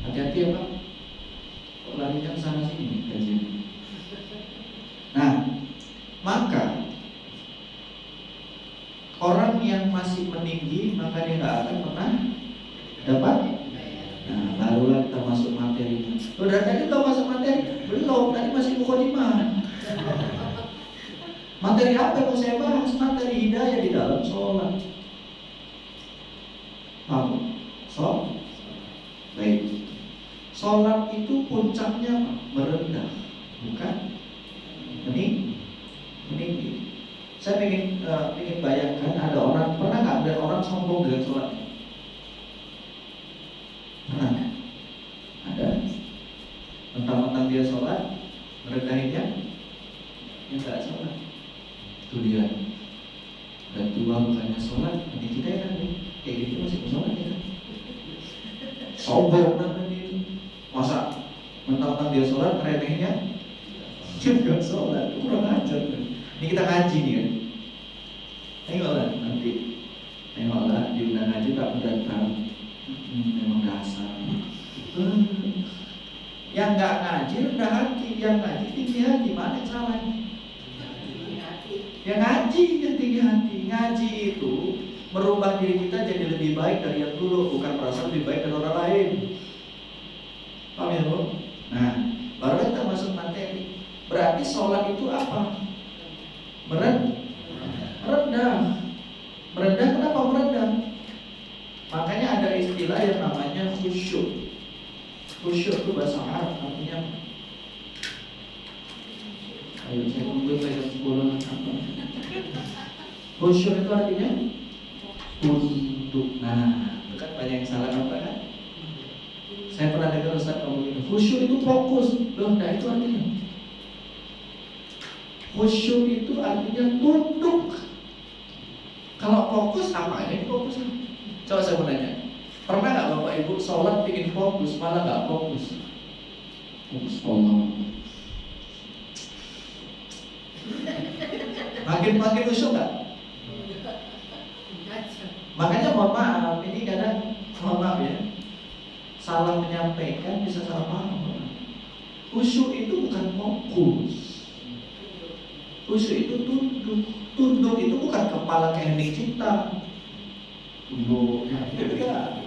Speaker 2: hati-hati ya Pak, kok larinya ke sana sini kajian. Nah, maka orang yang masih meninggi maka dia nggak akan pernah dapat. Nah, barulah kita masuk materinya. Udah tadi belum masuk materi? Belum, tadi masih mukadimah. Materi apa yang mau saya bahas? Materi hidayah di dalam sholat. Paham? Baik. Sholat itu puncaknya apa? Merendah, bukan meninggi. Saya ingin bayangkan ada orang, pernah nggak ada orang sombong dengan sholatnya? Pernah? Ada. Mentang-mentang dia sholat, merendahinnya yang nggak sholat. Itu dia. Dan tua bukannya sholat, nanti kita ya kan kayak gitu masih sholat ya kan? Sombong namanya itu. Masa mentang-mentang dia sholat, meremehnya dia nggak sholat, kurang ajar. Ini kita ngaji nih kan. Tengoklah nanti, tengoklah diundang ngaji tak mendatang. Memang dasar. Yang nggak ngaji rendah hati, yang ngaji tinggi hati. Mana yang salahnya? Yang ngaji yang tinggi hati. Ngaji itu merubah diri kita jadi lebih baik dari yang dulu, bukan merasa lebih baik dari orang lain. Paham ya Bu? Nah, baru kita masuk materi. Berarti sholat itu apa? Merendah. Merendah kenapa merendah? Makanya ada istilah yang namanya khusyuk. Khusyuk itu bahasa Arab artinya. Ayo saya tunggu sampai jam 10 apa? Khusyuk itu artinya tunduk. Nah, bukan banyak yang salah apa kan? Saya pernah dengar Ustaz ngomong gitu. Khusyuk itu fokus. Loh, nah itu artinya. Khusyuk itu artinya tunduk. Kalau fokus apa ini fokus? Coba saya mau nanya. Pernah nggak Bapak Ibu sholat bikin fokus malah nggak fokus? Fokus Allah. Makin khusyuk nggak? Makanya mohon maaf, ini kadang mohon maaf ya, salah menyampaikan bisa salah paham. Khusyuk itu bukan fokus. Khusyuk itu tunduk. Tunduk itu bukan kepala kayak hening cipta. Tunduk, enggak.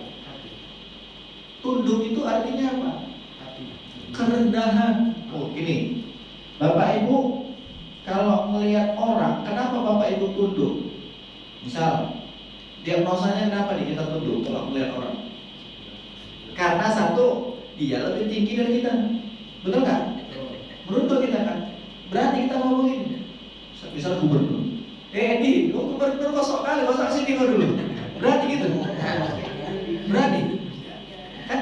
Speaker 2: Tunduk itu artinya apa? Kerendahan. Oh ini, Bapak Ibu kalau melihat orang, kenapa Bapak Ibu tunduk? Misal, diagnosanya kenapa nih kita tunduk kalau melihat orang? Karena satu, dia lebih tinggi dari kita. Betul nggak? Menurut kita kan? Berarti kita ngomongin. Misal gubernur. Di, lu gubernur kosong kali, kosong sini kau dulu. Berarti gitu. Berani. Kan?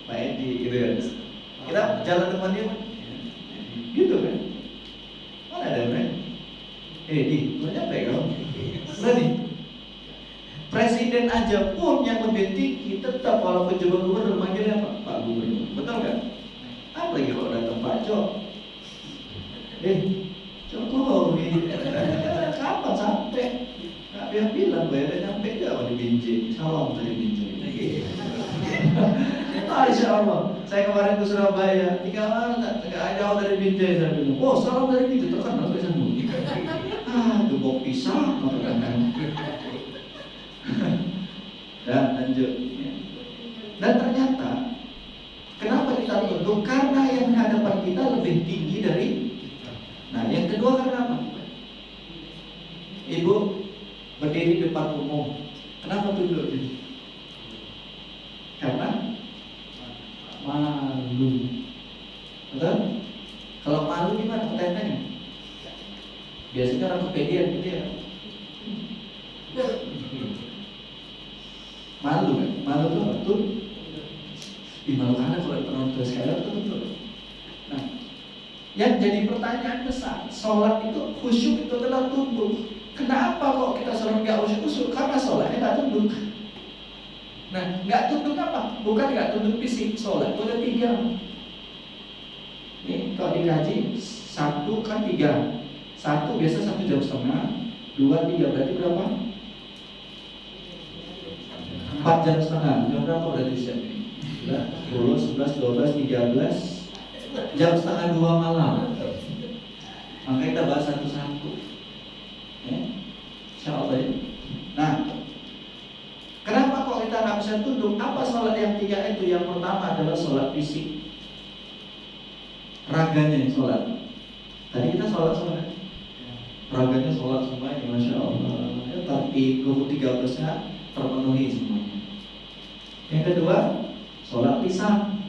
Speaker 2: Pak Edi gitu ya. Kita jalan depan dia. Gitu kan? Mana ada berani? Di, lu nyampe kau. Berani. Presiden aja pun yang lebih tinggi tetap walaupun juga gubernur manggilnya apa? Pak Gubernur. Betul kan? Apalagi kalau datang Pak Jok. Jokowi, kapan sampai? Kak Pia bilang bayarnya nyampe gak di Binjai. Salam dari Binjai. Masya Allah. Saya kemarin ke Surabaya, 3 hari nggak jauh dari Binjai. Saya bilang, oh salam dari Binjai terkenal ke sana. Gebok pisang, dan lanjut. Dan ternyata, kenapa kita tunduk? Karena yang hadapan kita lebih tinggi dari. Nah, yang kedua karena apa? Ibu berdiri depan umum. Kenapa tunduk? Karena malu. Betul? Kalau malu gimana pertanyaannya? Biasanya orang kepedean gitu ya. Malu kan? Malu tuh apa? Tuh dimalukan kalau penonton sekalian tuh betul. Nah, yang jadi pertanyaan besar, sholat itu khusyuk itu adalah tunduk. Kenapa kok kita sholat nggak khusyuk? Karena sholatnya nggak tunduk. Nah, nggak tunduk apa? Bukan nggak tunduk fisik. Sholat itu ada 3. Nih, kalau dikaji 1 kan 3. 1 biasa 1 jam setengah, 2, 3 berarti berapa? 4 jam setengah. Jam berapa berarti siap ini? 10, 11, 12, 13 jam setengah 2 malam. Maka kita bahas satu-satu ya. Insya Allah ya. Nah, kenapa kok kita nggak bisa tunduk? Apa sholat yang 3 itu? Yang pertama adalah sholat fisik, raganya yang sholat. Tadi kita sholat, raganya sholat semuanya, Masya Allah ya, tapi 13-nya terpenuhi semuanya. Yang kedua, sholat lisan.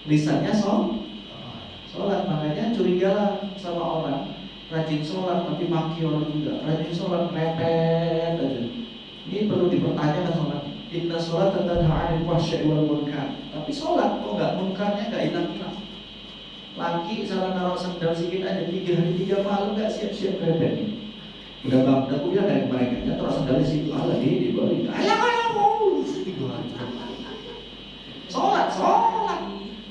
Speaker 2: lisannya sholat. Makanya curigalah sama orang rajin sholat tapi maki orang juga, rajin sholat repet aja. Ini perlu dipertanyakan sholat. Inna sholat tanha 'anil fahsya'i wal munkar. Tapi sholat kok nggak munkarnya nggak hilang-hilang. Laki salah naruh sandal sedikit aja 3 hari 3 malam nggak siap-siap repet. Udah aku bilang dari kemarin kan, terus sandal di situ lagi di bawah. Sholat.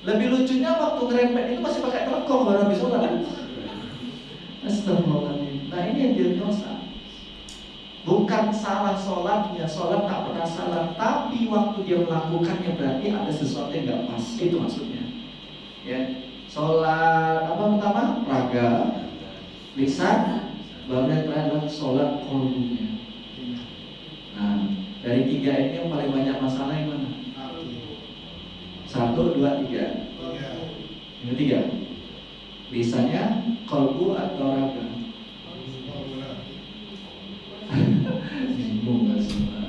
Speaker 2: Lebih lucunya waktu ngerempet itu masih pakai telepon baru habis sholat. Astagfirullahaladzim. Nah ini yang diagnosa. Bukan salah sholatnya, sholat tak pernah salah, tapi waktu dia melakukannya berarti ada sesuatu yang nggak pas. Itu maksudnya. Ya, sholat apa pertama? Raga, lisan, baru yang terakhir sholat kolbunya. Nah, dari 3 ini yang paling banyak masalah yang mana? 1, 2, 3. Yang ketiga, lisannya kolbu atau raga? Bingung nggak semua?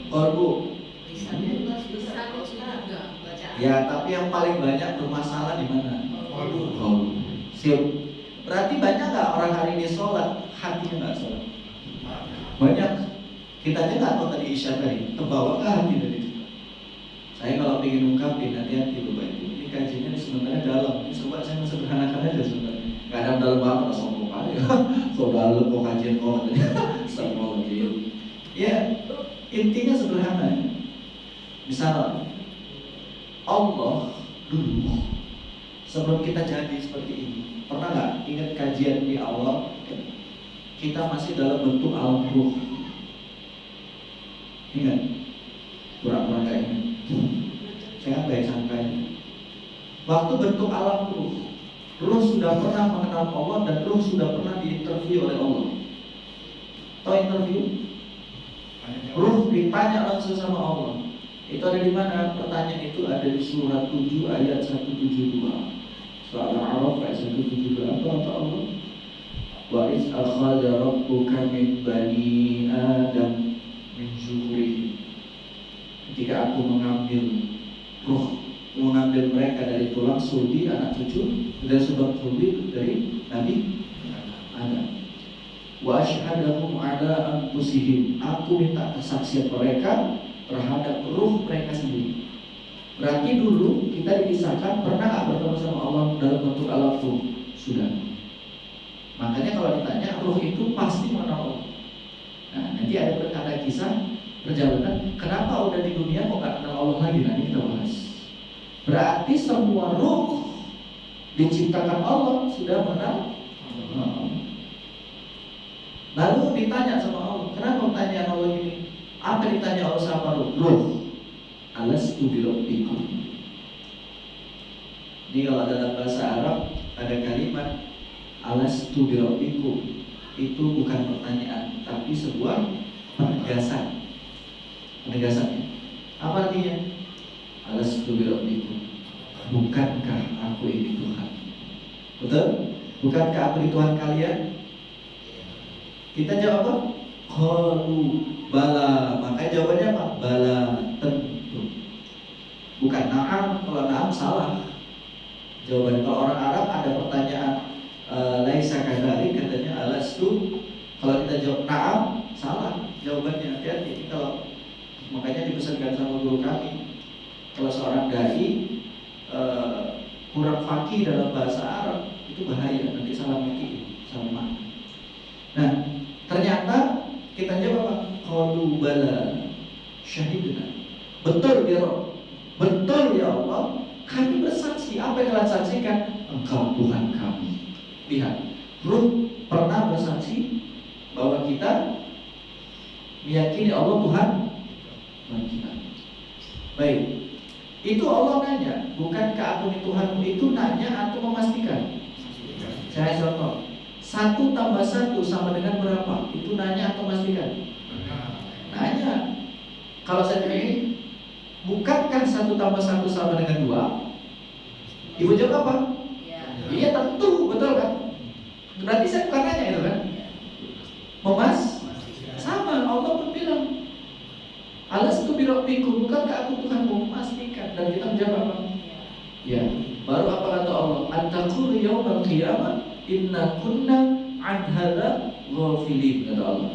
Speaker 2: Kolbu. Ya, tapi yang paling banyak bermasalah di mana? Kolbu. Siap. Berarti banyak nggak orang hari ini sholat, hatinya nggak sholat? Banyak. Kita aja nggak tahu tadi isya tadi, terbawa ke hati tadi. Saya kalau ingin ungkapin hati-hati Bapak Ibu. Ini kajiannya sebenarnya dalam. Ini coba saya sederhanakan aja sebenarnya. Nggak ada dalam banget, sombong kali. So dalam kok kajian kok katanya. Astagfirullahaladzim. Ya, intinya sederhana. Misalnya Allah dulu sebelum kita jadi seperti ini, pernah nggak ingat kajian di awal? Kita masih dalam bentuk alam ruh. Ingat? Pura-pura nggak ingat. Saya baik sangkanya. Waktu bentuk alam ruh sudah pernah mengenal Allah dan ruh sudah pernah diinterview oleh Allah. Tahu interview? Ruh ditanya langsung sama Allah. Itu ada di mana? Pertanyaan itu ada di surat 7 ayat 172. Surat Al-A'raf ayat 172. Apa kata Allah? Wa iz akhadha rabbuka min bani Adam min zuhurihim. Ketika aku mengambil mereka dari tulang sulbi anak cucu dan sebab sulbi dari Nabi Adam. Wa asyhadahum ala anfusihim. Aku minta kesaksian mereka terhadap ruh mereka sendiri. Berarti dulu kita dipisahkan, pernah nggak bertemu sama Allah dalam bentuk alam ruh? Sudah. Makanya kalau ditanya ruh itu pasti mengenal Allah. Nah, nanti ada kisah perjalanan. Kenapa udah di dunia kok nggak kenal Allah lagi? Nanti kita bahas. Berarti semua ruh diciptakan Allah sudah mengenal Allah. Lalu ditanya sama Allah, kenapa pertanyaan Allah ini? Apa ditanya Allah sama ruh? Alastu birabbikum. Ini kalau dalam bahasa Arab ada kalimat alastu birabbikum. Itu bukan pertanyaan, tapi sebuah penegasan. Penegasannya. Apa artinya? Alastu birabbikum. Bukankah aku ini Tuhan? Betul? Bukankah aku ini Tuhan kalian? Kita jawab apa? Qalu bala. Makanya jawabannya apa? Bala, tentu. Bukan na'am. Kalau na'am salah jawabannya. Kalau orang Arab ada pertanyaan laisa kadzalik, katanya alastu. Kalau kita jawab na'am, salah jawabannya. Hati-hati. Kalau makanya dipesankan sama guru kami, kalau seorang dai kurang fakih dalam bahasa Arab, itu bahaya, nanti salah mikir, salah makna. Nah, ternyata kita jawab apa? Qalu bala syahidna. Betul ya Rabb, betul ya Allah, kami bersaksi. Apa yang kalian saksikan? Engkau Tuhan kami. Lihat, ruh pernah bersaksi bahwa kita meyakini Allah Tuhan kita. Baik, itu Allah nanya, bukankah aku ini Tuhanmu? Itu nanya atau memastikan? Saya contoh, 1 tambah 1 sama dengan berapa? Itu nanya atau memastikan? Nanya. Kalau saya ini, bukankah 1 tambah 1 sama dengan 2? Ibu jawab apa? Iya tentu, betul kan? Berarti saya bukan nanya itu kan? Sama, Allah pun bilang alastu birabbikum, bukankah aku Tuhanmu? Memastikan. Dan kita menjawab apa? Ya, baru apa kata Allah? At-taqulu yaumal qiyamah inna kunna an hadza ghafilin, kata Allah.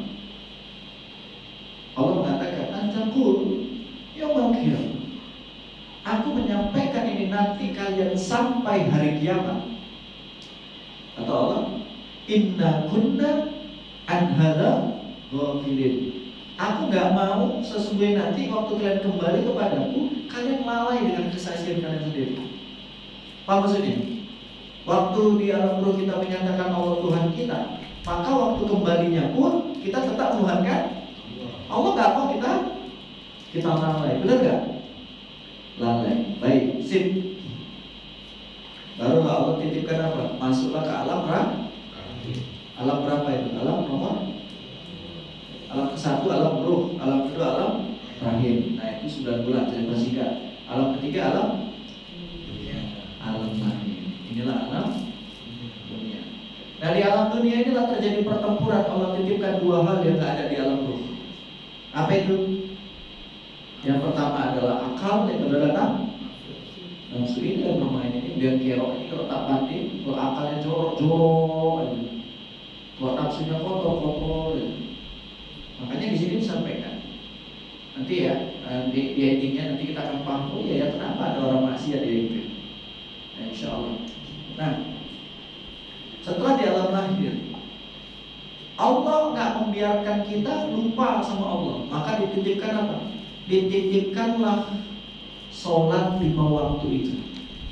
Speaker 2: Allah mengatakan at-taqulu yaumal qiyamah. Aku menyampaikan ini nanti kalian sampai hari kiamat. Kata Allah, inna kunna an hadza ghafilin. Aku nggak mau sesungguhnya nanti waktu kalian kembali kepadaku, kalian lalai dengan kesaksian kalian sendiri. Apa maksudnya? Waktu di alam ruh kita menyatakan Allah Tuhan kita, maka waktu kembalinya pun kita tetap menuhankan Allah. Nggak mau kita lalai, benar nggak? Lalai. Baik, sip. Baru Allah titipkan apa? Masuklah ke alam alam berapa itu? Alam nomor? Alam ke-1 alam ruh, alam kedua alam rahim. Nah itu 9 bulan saya pastikan. Alam ketiga alam rahim. Inilah alam dunia. Nah di alam dunia inilah terjadi pertempuran. Allah titipkan 2 hal yang tidak ada di alam ruh. Apa itu? Yang pertama adalah akal, yang kedua adalah nafsu. Ini yang bermain ini biar kerok ini kalau tak pandai, kalau akalnya jorok, kalau nafsunya kotor. Makanya di sini disampaikan. Nanti ya, di endingnya nanti kita akan paham. Oh ya kenapa ada orang maksiat di itu. Nah, insya Allah. Nah, setelah di alam lahir, Allah nggak membiarkan kita lupa sama Allah. Maka dititipkan apa? Dititipkanlah sholat 5 waktu itu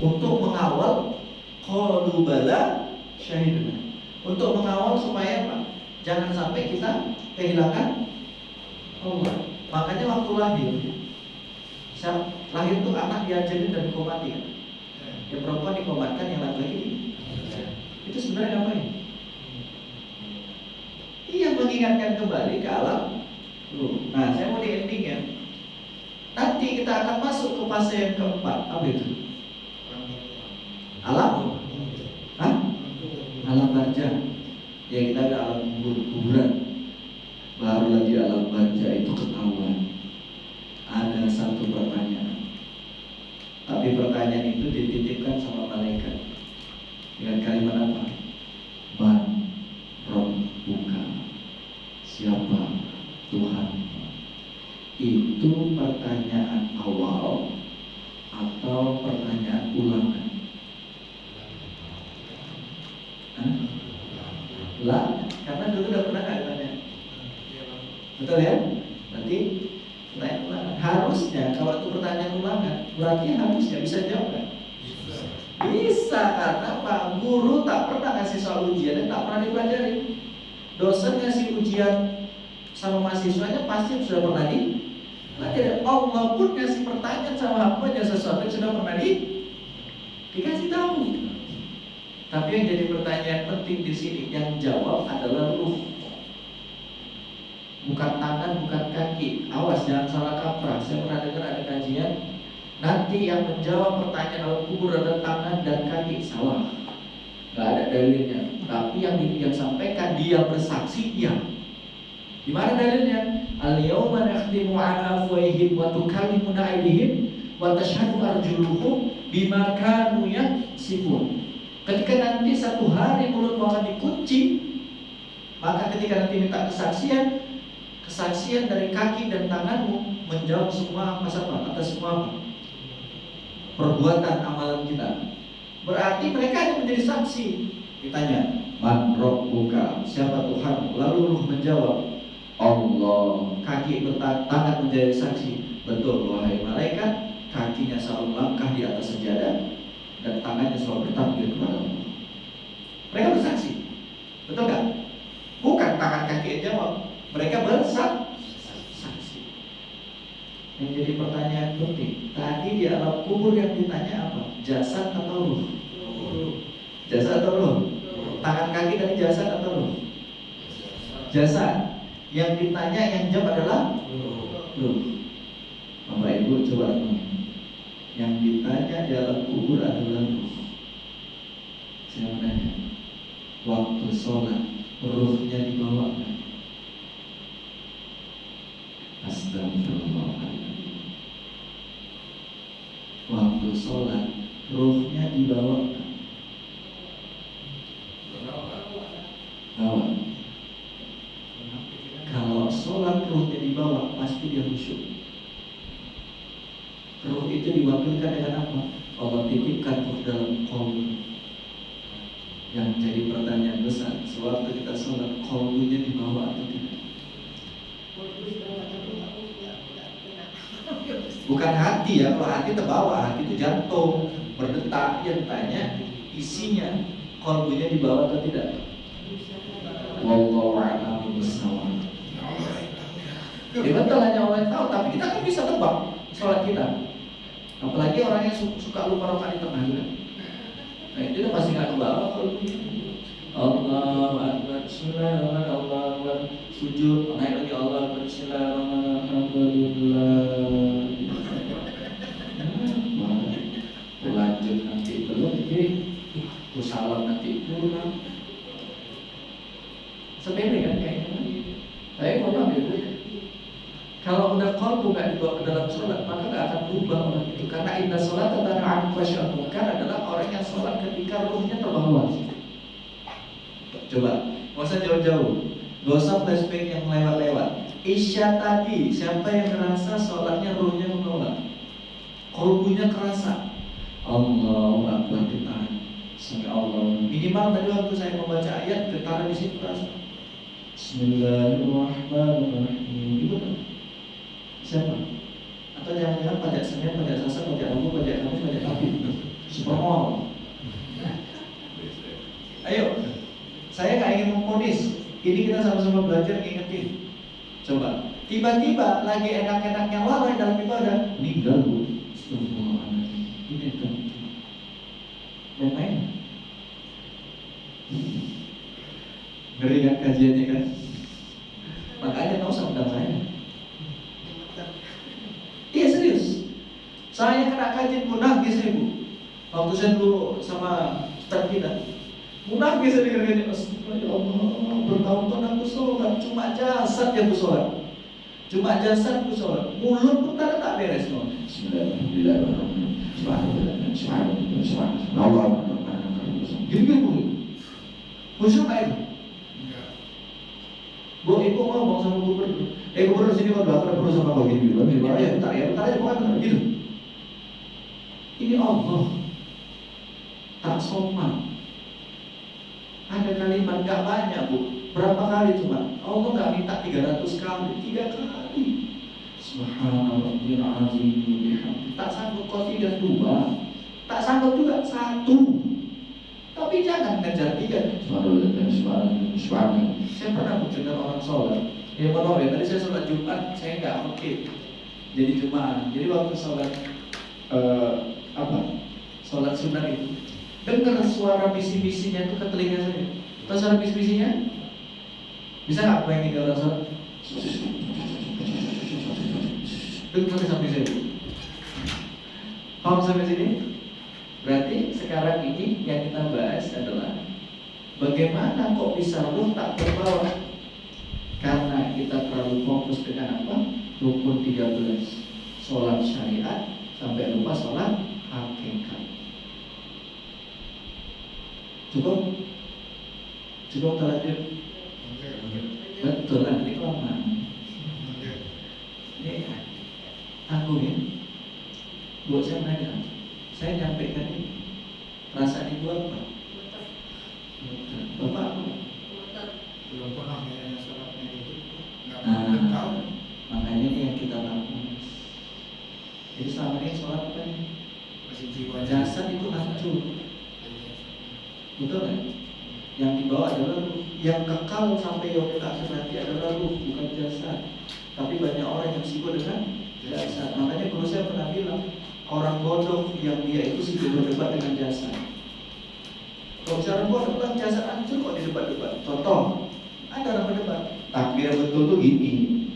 Speaker 2: untuk mengawal qalu bala syahiduna, untuk mengawal supaya apa? Jangan sampai kita kehilangan Allah. Makanya waktu lahir itu anak diajarin dan dikomati kan? Yang perempuan dikomatkan, yang laki-laki itu sebenarnya ngapain? Iya, mengingatkan kembali ke alam. Nah, saya mau di ending ya. Nanti kita akan masuk ke fase yang keempat. Apa itu? Alam? Hah? Alam barzah. Ya kita ada alam kuburan. Baru lagi alam barzah itu ketahuan. Ada satu pertanyaan. Tapi pertanyaan itu dititipkan sama malaikat dengan kalimat apa? Man Rabbuka. Siapa Tuhan? Itu pertanyaan awal atau pertanyaan ulangan? Lah, karena dulu udah pernah tanya. Betul ya? Berarti pertanyaan ulangan. Harusnya kalau itu pertanyaan ulangan, berarti harusnya bisa jawab kan? Bisa, karena Pak Guru tak pernah ngasih soal ujian dan tak pernah dipelajari. Dosen ngasih ujian sama mahasiswanya pasti sudah pernah dipelajari. Allah pun ngasih pertanyaan sama hambanya sesuatu yang sudah pernah dikasih tahu. Tapi yang jadi pertanyaan penting di sini yang jawab adalah ruh, bukan tangan, bukan kaki. Awas jangan salah kaprah. Saya pernah dengar ada kajian, nanti yang menjawab pertanyaan alam kubur adalah tangan dan kaki. Salah, nggak ada dalilnya. Tapi yang sampaikan dia bersaksi dia. Di mana dalilnya? Al-yawma nakhtimu ala afwahihim wa tukallimuna aydihim wa tashhadu arjuluhum bima kanu yaksibun. Ketika nanti satu hari mulutmu akan dikunci, maka ketika nanti minta kesaksian dari kaki dan tanganmu menjawab semua atas semua perbuatan amalan kita. Berarti mereka yang menjadi saksi. Ditanya, Man Rabbuka, siapa Tuhan? Lalu ruh menjawab, Allah. Kaki tangan menjadi saksi. Betul, wahai malaikat, kakinya selalu melangkah di atas sejadah dan tangannya selalu bertakbir kepada Allah. Mereka bersaksi, betul nggak? Bukan tangan kaki yang jawab, mereka bersaksi. Yang jadi pertanyaan penting, tadi di alam kubur yang ditanya apa? Jasad atau ruh? Jasad atau ruh? Tangan kaki dari jasad atau ruh? Jasad. Yang ditanya yang jawab adalah ruh. Bapak Ibu coba yang ditanya di alam kubur adalah ruh. Saya menanya, waktu sholat ruhnya dibawakan. Astagfirullahaladzim. Waktu sholat ruhnya dibawa. Bawa. Kalau sholat ruhnya dibawa, pasti dia khusyuk. Ruh itu diwakilkan dengan apa? Allah titipkan ruh dalam qalbu. Yang jadi pertanyaan besar, sewaktu kita sholat, qalbunya dibawa atau tidak? Bukan hati ya, kalau hati terbawa, hati itu jantung berdetak. Yang tanya isinya, qalbunya dibawa atau tidak? Wallahu a'lam bishawab. Ya betul, hanya Allah yang tahu, tapi kita kan bisa tebak sholat kita. Apalagi orang yang suka lupa rakaat di tengah juga. Nah itu kan pasti nggak kebawa qalbunya. Allahu Akbar, Bismillahirrahmanirrahim, Allahu Akbar, sujud, naik lagi Allahu Akbar, Bismillahirrahmanirrahim. Lanjut nanti belum, jadi salam nanti kurang. Sepele kan kayaknya. Tapi mohon maaf ya, kalau udah qalbu nggak dibawa ke dalam sholat, maka nggak akan berubah orang itu. Karena inna sholat tanha 'anil fahsya'i wal munkar adalah orang yang sholat ketika ruhnya terbawa. Coba, nggak usah jauh-jauh, nggak usah flashback yang lewat-lewat. Isya tadi, siapa yang ngerasa sholatnya ruhnya menolak? Qalbunya kerasa. Allahu Akbar, getaran. Sampai Allah. Minimal tadi waktu saya membaca ayat, getaran di situ terasa. Bismillahirrahmanirrahim. Itu kan? Siapa? Atau jangan-jangan pajak Senin, pajak Selasa, pajak Rabu, pajak Kamis, pajak Tabib. Supermall. Ayo, saya nggak ingin memponis. Ini kita sama-sama belajar ngingetin. Coba, tiba-tiba lagi enak-enaknya lalai dalam ibadah, meninggal bu. Ini kan yang lain. Ngeri kan kajiannya kan? Makanya kau usah undang saya. Iya serius. Saya kena kajian munafik seribu. Waktu saya dulu sama Ustaz kita, munafik saya dengar-dengar, ya Allah, bertahun-tahun aku sholat, cuma jasad yang aku sholat. Cuma jasad aku sholat, mulut pun tak beres. Bismillahirrahmanirrahim. Gini-gini bu, khusyuk gak itu? Bu, ibu ngomong sama gubernur, gubernur sini kalau belakang perlu sama kau gini dulu. Ya bentar ya, bukan gitu. Ini Allah tak sopan. Ada kalimat gak banyak bu, berapa kali cuma? Allah gak minta 300 kali, 3 kali. Subhanallahil azim bihamdi. Tak sanggup kau 3, 2. Tak sanggup juga 1. Tapi jangan ngejar 3. Subhanallah. Saya pernah mendengar orang sholat. Ya mohon ya, tadi saya sholat Jumat, saya nggak oke. Jadi Jumat. Jadi waktu sholat sholat sunnah itu, dengar suara bisi-bisinya itu ke telinga saya. Tahu suara bisi-bisinya? Bisa nggak bayangin kalau sholat? Dengar sampai sini. Paham sampai sini? Berarti sekarang ini yang kita bahas adalah bagaimana kok bisa ruh tak terbawa? Karena kita terlalu fokus dengan apa? Rukun 13 sholat syariat sampai lupa sholat hakikat. Cukup? Cukup terlanjut? Betul lah, ini kelamaan. Ini aku ya, buat saya nanya, saya nyampaikan ini, perasaan ibu apa? Bapak apa?
Speaker 3: Belum pernah ya sholatnya itu.
Speaker 2: Makanya ini yang kita lakukan. Jadi selama ini sholat apa ini?
Speaker 3: Masih jiwa
Speaker 2: Jasad itu hancur. Betul kan? Yang dibawa adalah ruh. Yang kekal sampai yaumil akhir nanti adalah ruh, bukan jasad. Tapi banyak orang yang sibuk dengan jasad. Makanya guru saya pernah bilang, orang bodoh yang dia itu sibuk berdebat dengan jasad. Kalau sekarang bodoh bilang jasad hancur kok didebat-debat. Contoh, ada orang berdebat, takbir yang betul tuh gini.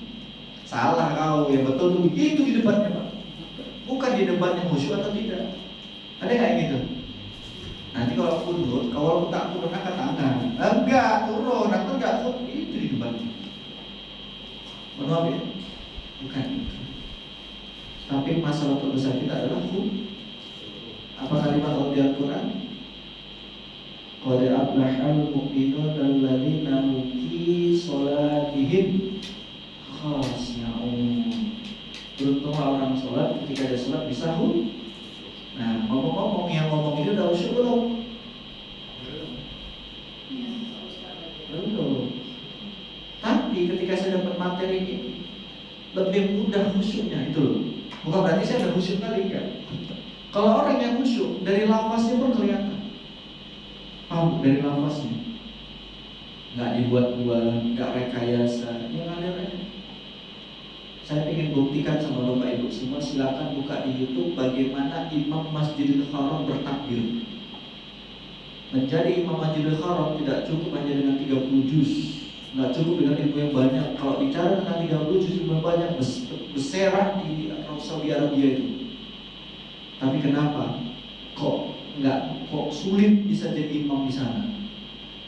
Speaker 2: Salah kau, yang betul tuh begitu di debatnya Pak. Bukan di debatnya khusyuk atau tidak. Ada nggak gitu? Nanti kalau kunut, kalau tak kunut angkat tangan. Enggak, turun, aku enggak kunut, itu di debatnya. Maaf ya? Bukan itu. Tapi masalah terbesar kita adalah Apa kalimat Allah di Al-Quran? Qad aflahal mu'minun alladzina hum fi sholatihim khashi'un. Beruntunglah orang sholat ketika dia sholat bisa Nah, ngomong-ngomong, yang ngomong ini udah khusyuk belum? Belum. Tapi ketika saya dapat materi ini lebih mudah khusyuknya itu loh. Bukan berarti saya udah khusyuk kali kan? Kalau orang yang khusyuk dari lafaznya pun kelihatan. Dari lafaznya nggak dibuat-buat, nggak rekayasa, ya ngalir aja. Saya ingin buktikan sama Bapak Ibu semua, silakan buka di YouTube bagaimana Imam Masjidil Haram bertakbir. Menjadi Imam Masjidil Haram tidak cukup hanya dengan 30 juz, nggak cukup dengan ilmu yang banyak. Kalau bicara tentang 30 juz ilmu yang banyak, berserahan di Saudi Arabia itu. Tapi kenapa? Kok sulit bisa jadi imam di sana?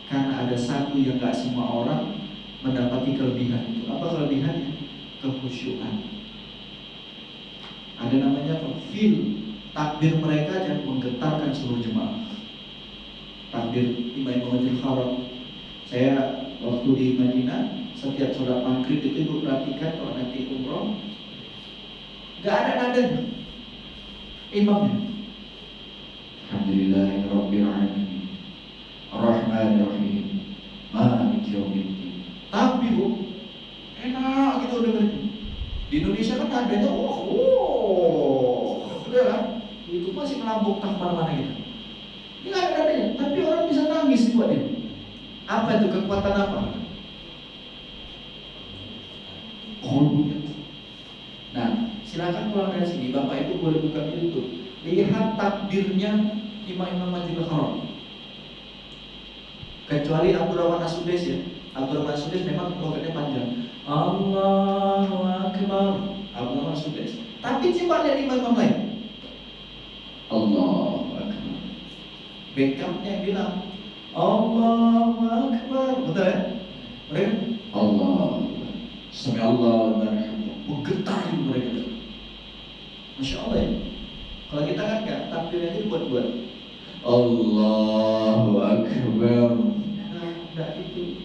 Speaker 2: Karena ada satu yang nggak semua orang mendapati kelebihan itu. Apa kelebihannya? Kekhusyukan. Ada namanya feel. Takbir mereka yang menggetarkan seluruh jemaah. Takbir Imam Masjidil Haram. Saya waktu di Madinah, setiap sholat maghrib itu ibu perhatikan kalau nanti umroh, nggak ada nadanya imamnya. Alhamdulillahirabbil alamin. Ar-Rahmanir-Rahim. Maliki yaumiddin. Tapi Bu, enak gitu dengerin. Di Indonesia kan nadanya udah kan? Itu masih melambung tak kemana-mana gitu. Ini nggak ada nadanya, tapi orang bisa nangis buat ini. Apa itu kekuatan apa? Kolbunya. Nah, silakan pulang dari sini, Bapak Ibu boleh buka YouTube, lihat takbirnya Imam Masjidil Haram. Kecuali Abdurrahman As-Sudais ya. Abdurrahman As-Sudais memang logatnya panjang. Allahu Akbar. Abdurrahman As-Sudais. Tapi coba lihat imam lain. Allahu Akbar. Backupnya yang bilang Allahu Akbar. Betul ya? Mereka Allah. Sami Allah bergetar mereka. Masya Allah ya. Kalau kita kan nggak, takbirnya itu buat-buat Allahu Akbar. Nah, nggak itu.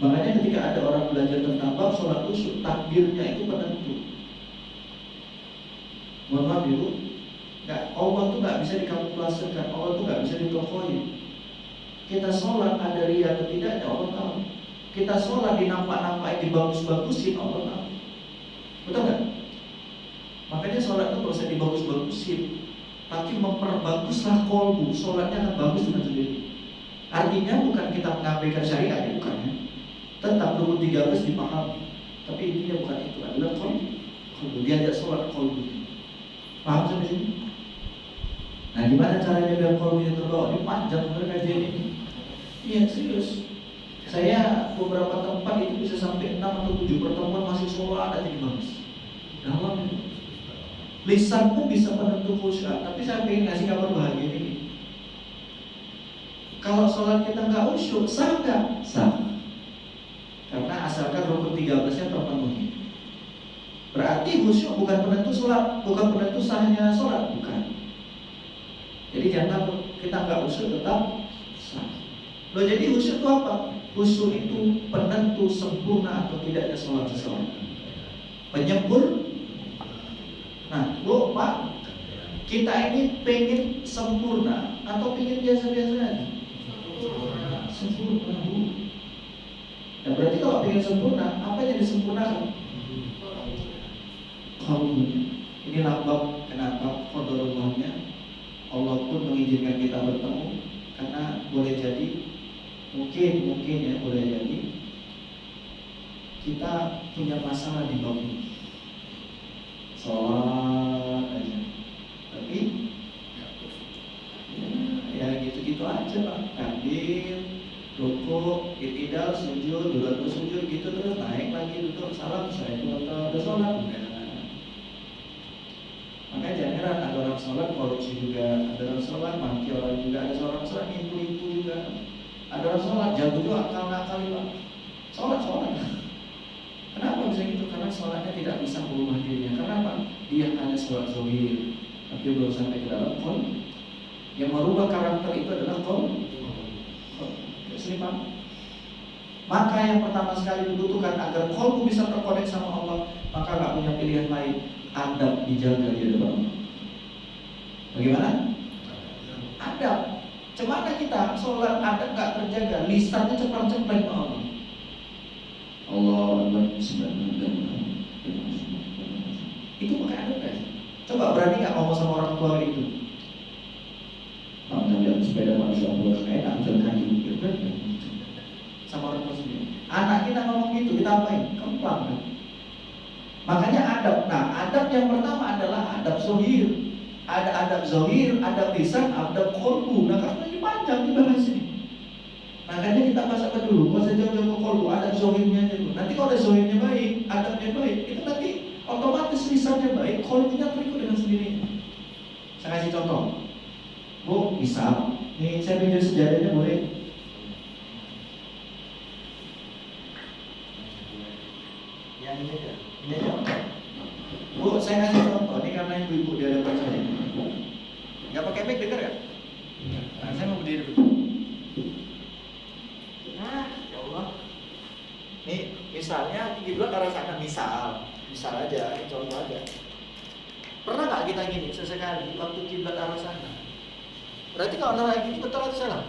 Speaker 2: Makanya ketika ada orang belajar tentang bab sholat khusyuk, takbirnya itu penentu. Mohon maaf ibu, Allah tuh nggak bisa dikamuflasekan, Allah tuh nggak bisa ditokohin. Kita sholat ada ria atau tidaknya Allah tahu. Kita sholat dinampak-nampak dibagus-bagusin Allah tahu. Betul nggak? Makanya sholat itu nggak usah dibagus-bagusin, tapi memperbaguslah kolbu. Sholatnya akan bagus dengan sendiri. Artinya bukan kita mengabaikan syariat, ya bukan ya. Tetap rukun 13 dipahami, tapi intinya bukan itu, adalah kolbu. Diajak sholat kolbu. Paham sampai sini? Nah, gimana caranya biar kolbunya terbawa? Ini panjang mereka jadi ini. Iya serius. Saya beberapa tempat itu bisa sampai 6 atau 7 pertemuan masih sholat aja dibahas. Dalam itu. Lisan pun bisa menentu khusyuk, tapi saya pengen ngasih kabar bahagia ini. Kalau sholat kita nggak khusyuk, sah nggak? Sah. Karena asalkan rukun 13-nya terpenuhi. Berarti khusyuk bukan penentu sholat, bukan penentu sahnya sholat, bukan. Jadi jangan takut, kita nggak khusyuk tetap sah. Loh, jadi khusyuk itu apa? Khusyuk itu penentu sempurna atau tidaknya sholat seseorang. Penyempur. Nah, Bu, Pak, kita ini pengen sempurna atau pengen biasa-biasa aja? Sempurna, Bu. Nah, berarti kalau pengen sempurna, apa yang disempurnakan? Qalbunya. Ini lambang kenapa qadarullahnya Allah pun mengizinkan kita bertemu, karena boleh jadi mungkin ya boleh jadi kita punya masalah di bawah sholat aja, tapi ya gitu-gitu aja Pak. Takbir, rukuk, i'tidal, sujud, dua sujud gitu terus naik lagi duduk salam saya itu udah sholat. Makanya jangan heran ada orang sholat korupsi juga, ada orang sholat maki orang juga, ada orang sholat nipu juga, ada orang sholat jago juga akal-akal Pak. Sholat. Kenapa bisa gitu? Karena sholatnya tidak bisa merubah dirinya. Kenapa? Dia hanya sholat zahir, tapi belum sampai ke dalam Yang merubah karakter itu adalah qalb. Selipan. Maka yang pertama sekali dibutuhkan agar qalbu bisa terkonek sama Allah, maka nggak punya pilihan lain, adab dijaga di depan Allah. Bagaimana? Adab. Cemana kita sholat adab nggak terjaga, lisannya cepat-cepat sama Allah. Allah itu pakai adab kan? Coba berani nggak ngomong sama orang tua itu? Jalan sepeda masya Allah, enak jalan kaki, sama orang tua sendiri. Anak kita ngomong gitu, kita apain? Kemplang kan? Makanya adab. Nah, adab yang pertama adalah adab zohir. Ada adab zohir, adab lisan, adab qalbu. Nah, karena ini panjang dibahas ini. Makanya kita bahas apa dulu? Bahas jauh-jauh ke qalbu, adab zohirnya aja dulu. Nanti kalau ada zohirnya baik, adabnya baik, itu nanti otomatis lisannya baik, qalbunya terikut dengan sendirinya. Saya kasih contoh. Bu, bisa. Nih, saya pinjam sejadahnya boleh? Yang ini aja. Ini aja. Bu, saya kasih contoh. Ini karena ibu-ibu di hadapan saya. Nggak pakai mic, dengar nggak? Nah, saya mau berdiri dulu. Nah, ya Allah. Nih, misalnya kiblat arah sana, misal aja, contoh aja. Pernah nggak kita gini sesekali waktu kiblat arah sana? Berarti kalau naruh gini betul atau salah?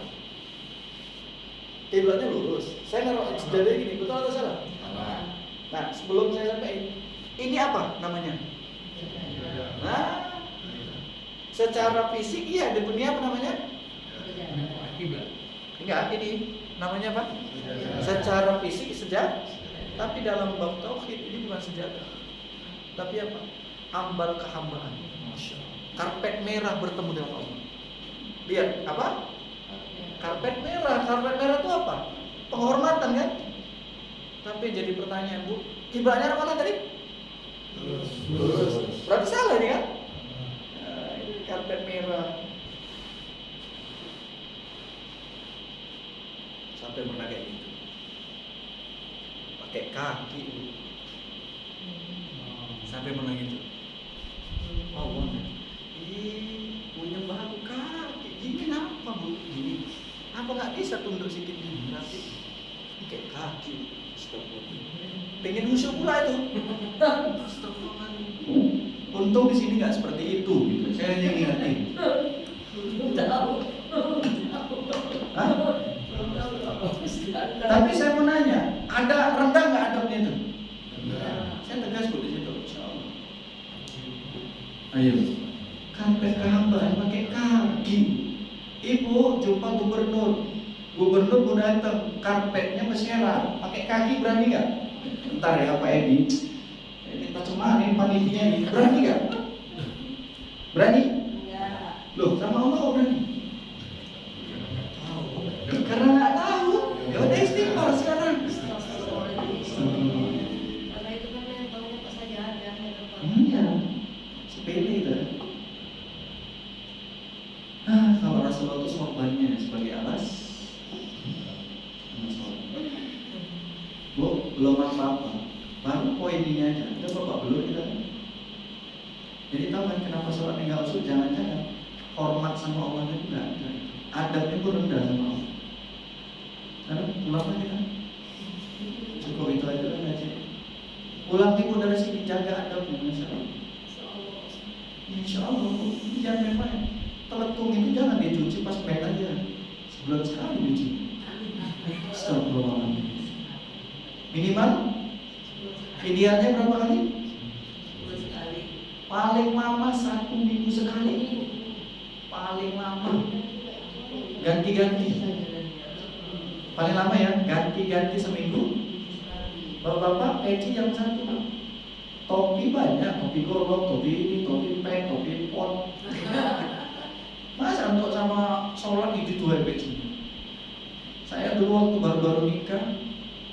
Speaker 2: Kiblatnya lurus. Saya naruh sejadah gini betul atau salah? Nah, sebelum saya sampai ini apa namanya? Nah, secara fisik iya, di dunia apa namanya? Enggak, ini namanya apa? Secara fisik sejadah. Tapi dalam bab tauhid ini bukan sejadah. Tapi apa? Ambal kehambaan. Masya Allah. Karpet merah bertemu dengan Allah. Lihat apa? Karpet merah. Karpet merah itu apa? Penghormatan kan? Tapi jadi pertanyaan, Bu, kiblatnya arah mana tadi? Lurus. Berarti salah ini kan? Nah, ini karpet merah. Sampai pernah kayak gitu. Pakai kaki, Bu. Sampai pernah gitu. Oh, punya bahu kaki. Gini apa, Bu? Gini. Apa nggak bisa tunduk sedikit gini? Nanti kayak kaki. Pengen usul pula itu. Untung di sini nggak seperti itu. Gitu. Saya hanya ngingetin. Hah? Tapi saya mau nanya, ada rendah nggak adabnya itu? Saya tegas Bu di situ. Insyaallah. Ayo. Karpet kehambaan pakai kaki. Ibu jumpa gubernur mau datang, karpetnya bersera, pakai kaki berani nggak? Ntar ya Pak Edi, kita cemarin panitinya ini, berani nggak? Berani? Loh, sama Allah kok berani? Karena nggak tahu. Ya udah istighfar sekarang.
Speaker 4: Karena itu kan yang tahunya pas saja ada.
Speaker 2: Iya, sepele itu. Kalau Rasulullah itu sorbannya sebagai alas. Bu, belum apa-apa. Baru poin ini aja. Kita bapak belum kita. Jadi tahu kan kenapa sholat nggak usul? Jangan-jangan hormat sama Allah itu nggak ada. Adabnya pun rendah sama Allah. Karena pulang aja kan. Cukup itu aja kan aja. Pulang timbul dari sini jaga adabnya, Masya Allah. Insya Allah. Jangan memang teletung itu jangan dicuci pas main aja. Sebulan sekali dicuci. Astagfirullahaladzim. Minimal idealnya berapa kali? Paling lama 1 minggu sekali. Paling lama ganti-ganti. Paling lama ya ganti-ganti seminggu. Bapak-bapak peci yang satu. Topi banyak, topi golok, topi ini, topi pek, topi pot. Masa untuk sama sholat itu 2 peci? Saya dulu waktu baru-baru nikah,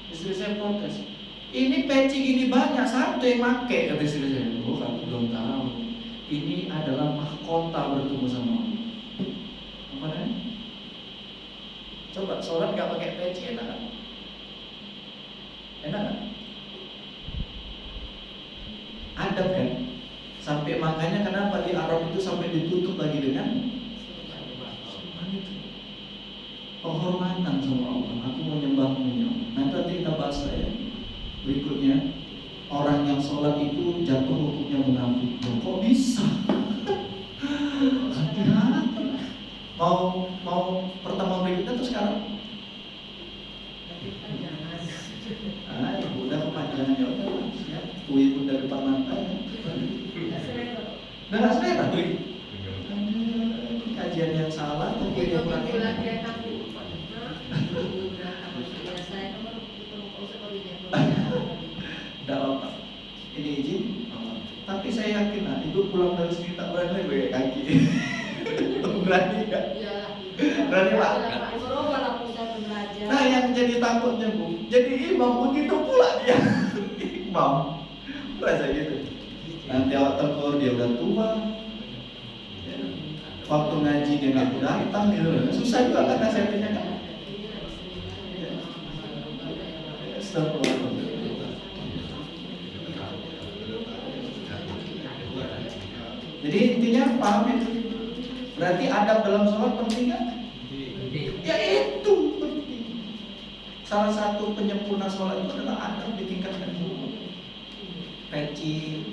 Speaker 2: istri saya protes. Ini peci gini banyak, satu yang pakai, kata istri saya. Oh, kamu belum tahu. Ini adalah mahkota bertemu sama Allah. Apa namanya? Coba sholat nggak pakai peci enak kan? Enak kan? Adab kan? Sampai makanya kenapa di Arab itu sampai ditutup lagi dengan penghormatan sama Allah. Aku menyembahmu ya Allah. Nanti kita bahas ya. Berikutnya, orang yang sholat itu jatuh hukumnya munafik. Kok bisa? Hati-hati. Mau pertemuan berikutnya tuh sekarang? Udah kepanjangan ya udah. Kui pun dari depan mata ya. Udah nggak selera tuh. Kajian yang salah tuh kui yang kurang enak. Tidak apa. Ini izin. Tapi saya yakin lah, ibu pulang dari sini tak berani gue kaki. Berani nggak? Berani pak. Nah yang jadi takutnya bu, jadi imam begitu pula dia. Imam, rasa gitu. Nanti awak tegur dia udah tua. Waktu ngaji dia nggak mau datang gitu. Susah juga kan nasihatnya kan. Astagfirullah. Jadi intinya paham itu. Berarti adab dalam sholat penting kan? Ya itu penting. Salah satu penyempurna sholat itu adalah adab ditingkatkan dulu. Peci.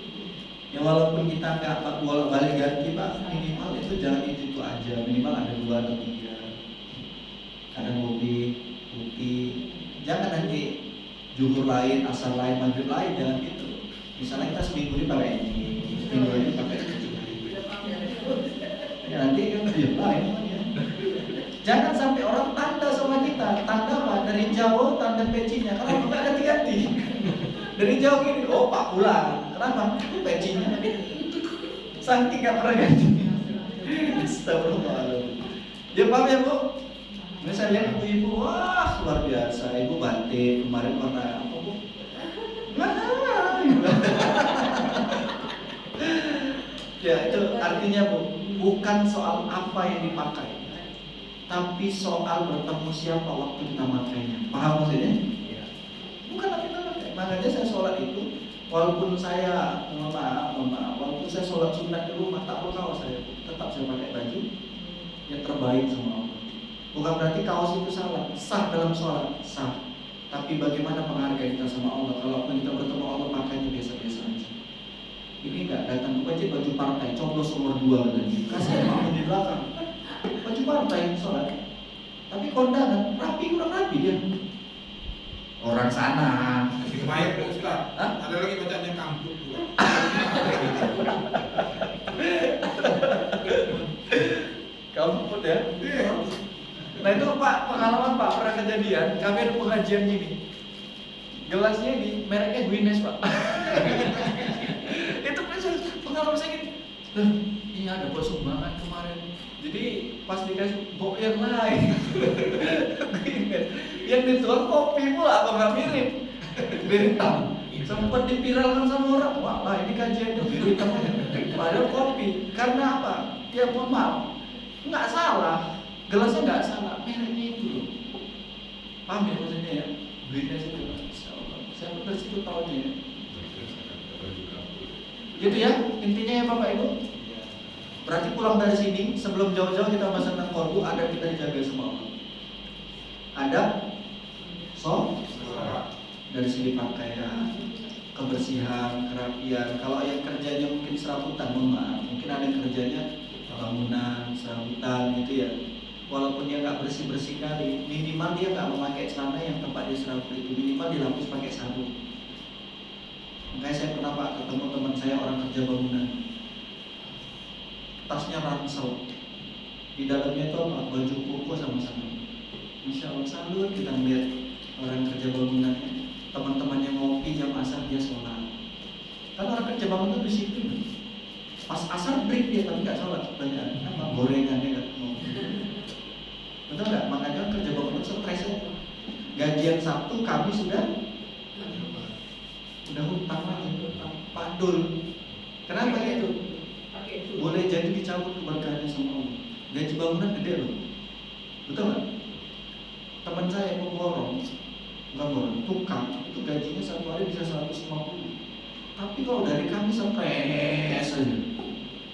Speaker 2: Ya walaupun kita nggak bolak-balik ganti pak, minimal itu jangan itu aja. Minimal ada 2 atau 3. Kadang mobil, putih. Jangan nanti zuhur lain, asar lain, maghrib lain, jangan gitu. Misalnya kita seminggu ini pakai ini, seminggu ini pakai ini. Ya nanti kan dia lain. Jangan sampai orang tanda sama kita. Tanda apa? Dari jauh tanda pecinya. Karena nggak ganti-ganti. Dari jauh gini, oh Pak pulang. Kenapa? Pecinya. Saking nggak pernah ganti. Astagfirullahaladzim. Dia paham ya bu? Ini saya lihat ibu-ibu, wah luar biasa. Ibu batik kemarin warna apa bu? Ya itu artinya bu, bukan soal apa yang dipakai, tapi soal bertemu siapa waktu kita makainya. Paham maksudnya? Bukan apa kita pakai. Makanya saya sholat itu, walaupun saya mohon maaf, walaupun saya sholat sunat di rumah tak berkaos saya, tetap saya pakai baju yang terbaik sama Allah. Bukan berarti kaos itu salah, sah dalam sholat, sah. Tapi bagaimana penghargaan kita sama Allah? Kalau kita bertemu Allah pakainya biasa-biasa aja. Ini enggak datang ke masjid baju partai, coblos nomor 2 lagi. Kasih makmum di belakang. Baju partai sholat. Tapi kondangan rapi kurang rapi dia. Orang sana.
Speaker 3: Masih baik Pak Ustaz. Ada lagi bacaan yang kampung juga.
Speaker 2: Kampung ya? Nah itu Pak, pengalaman Pak, pernah kejadian, kami ada pengajian gini. Gelasnya ini, mereknya Guinness Pak. Itu pengalaman saya gini. Iya ada buat sumbangan kemarin. Jadi pas dikasih bok yang lain. Yang dituang kopi pula, apa nggak mirip? Bir hitam. Sempat dipiralkan sama orang. Wah ini kajiannya bir hitam. Padahal kopi. Karena apa? Ya mohon maaf, nggak salah. Gelasnya nggak salah, mereknya itu loh. Paham ya maksudnya ya? Guinness itu saya betul situ tahunya ya. Gitu ya, intinya ya Bapak Ibu. Berarti pulang dari sini, sebelum jauh-jauh kita bahas tentang kolbu, ada kita dijaga sama Allah. Ada dari segi pakaian, kebersihan, kerapian. Kalau yang kerjanya mungkin serabutan, mohon maaf, mungkin ada yang kerjanya bangunan, serabutan gitu ya. Walaupun dia nggak bersih-bersih kali, minimal dia nggak memakai celana yang tempat dia serabut itu, minimal dilapis pakai sabun. Makanya saya pernah Pak ketemu teman saya orang kerja bangunan, tasnya ransel, di dalamnya itu apa? Baju koko sama sabun. Masya Allah, salut kita melihat orang kerja bangunan. Teman-temannya ngopi jam asar dia sholat. Kan orang kerja bangunan disiplin. Pas asar break dia tapi nggak sholat, banyak apa? Gorengannya nggak mau. Betul nggak? Makanya kerja bangunan stres ya. Gajian Sabtu kami sudah hutang lagi, Pak Dul. Kenapa itu? Boleh jadi dicabut keberkahannya sama Allah. Gaji bangunan gede loh. Betul nggak? Teman saya yang borong, nggak borong, tukang itu gajinya satu hari bisa 150. Tapi kalau dari kami stres aja.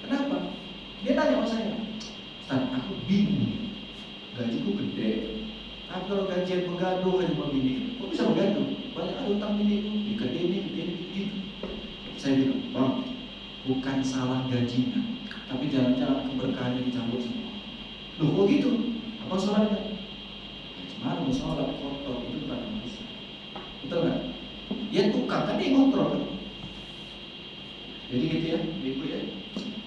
Speaker 2: Kenapa? Dia tanya sama saya, Ustaz, aku bingung. Gajiku gede, kalau gajian begaduh aja begini. Kok bisa begaduh? Banyak ada utang ini, ke ini, gitu. Saya bilang, Bang, bukan salah gajinya, tapi jangan-jangan keberkahannya dicabut semua. Loh kok gitu? Apa sholatnya? Gimana mau sholat kotor, itu bukan bisa. Betul kan? Ya tukang kan dia kontrol kan? Jadi gitu ya, ibu ya.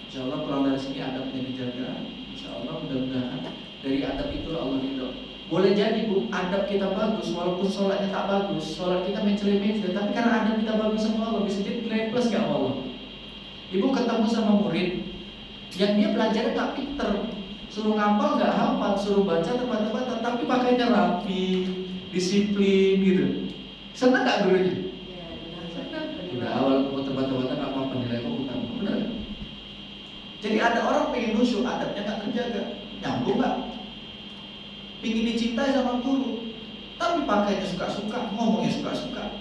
Speaker 2: Insya Allah pulang dari sini adabnya dijaga. Insya Allah mudah-mudahan dari adab itu Allah ridho. Boleh jadi bu, adab kita bagus, walaupun sholatnya tak bagus, sholat kita mencela-mencela, tapi karena adab kita bagus sama Allah, bisa jadi nilai plus gak Allah. Ibu ketemu sama murid yang dia belajarnya tak pinter, suruh ngapal gak hafal, suruh baca terbata-bata, tapi pakainya rapi, disiplin gitu. Senang gak gurunya? Senang. Udah awal mau terbata-bata gak apa-apa, nilai kok bukan benar. Jadi ada orang pengen khusyuk, adabnya gak terjaga, nyambung gak? Pingin dicintai sama guru, tapi pakainya suka-suka, ngomongnya suka-suka.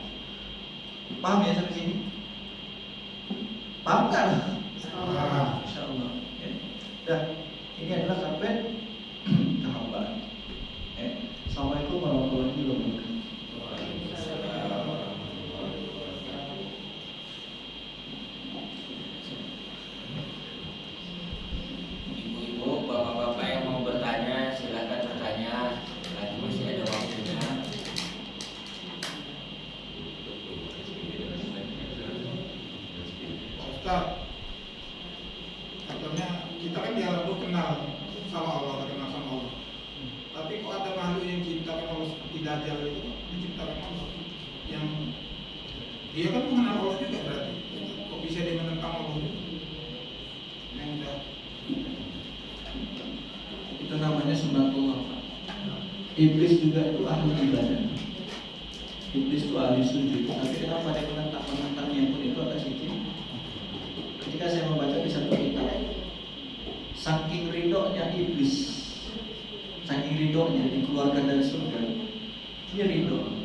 Speaker 2: Paham ya sampai sini? Paham kan? Insya Allah. Ya. Dan ini adalah karpet kehambalan. Assalamualaikum warahmatullahi wabarakatuh.
Speaker 1: Ibu-ibu, bapak-bapak yang mau bertanya, silakan bertanya. Lagi masih ada waktunya.
Speaker 3: Ustaz, katanya kita kan di alam tuh kenal sama Allah, kenal sama Allah. Tapi kok ada makhluk yang diciptakan Allah seperti Dajjal itu diciptakan Allah, yang dia kan mengenal Allah juga berarti. Kok bisa dia menentang Allah juga? Yang udah
Speaker 2: Itu namanya sunatullah. Iblis juga itu ahli ibadah. Iblis itu ahli sujud. Tapi kenapa dia menentangnya pun itu ada sisi. Ketika saya membaca di satu kitab, saking ridhonya iblis, saking ridhonya dikeluarkan dari surga, dia ridho.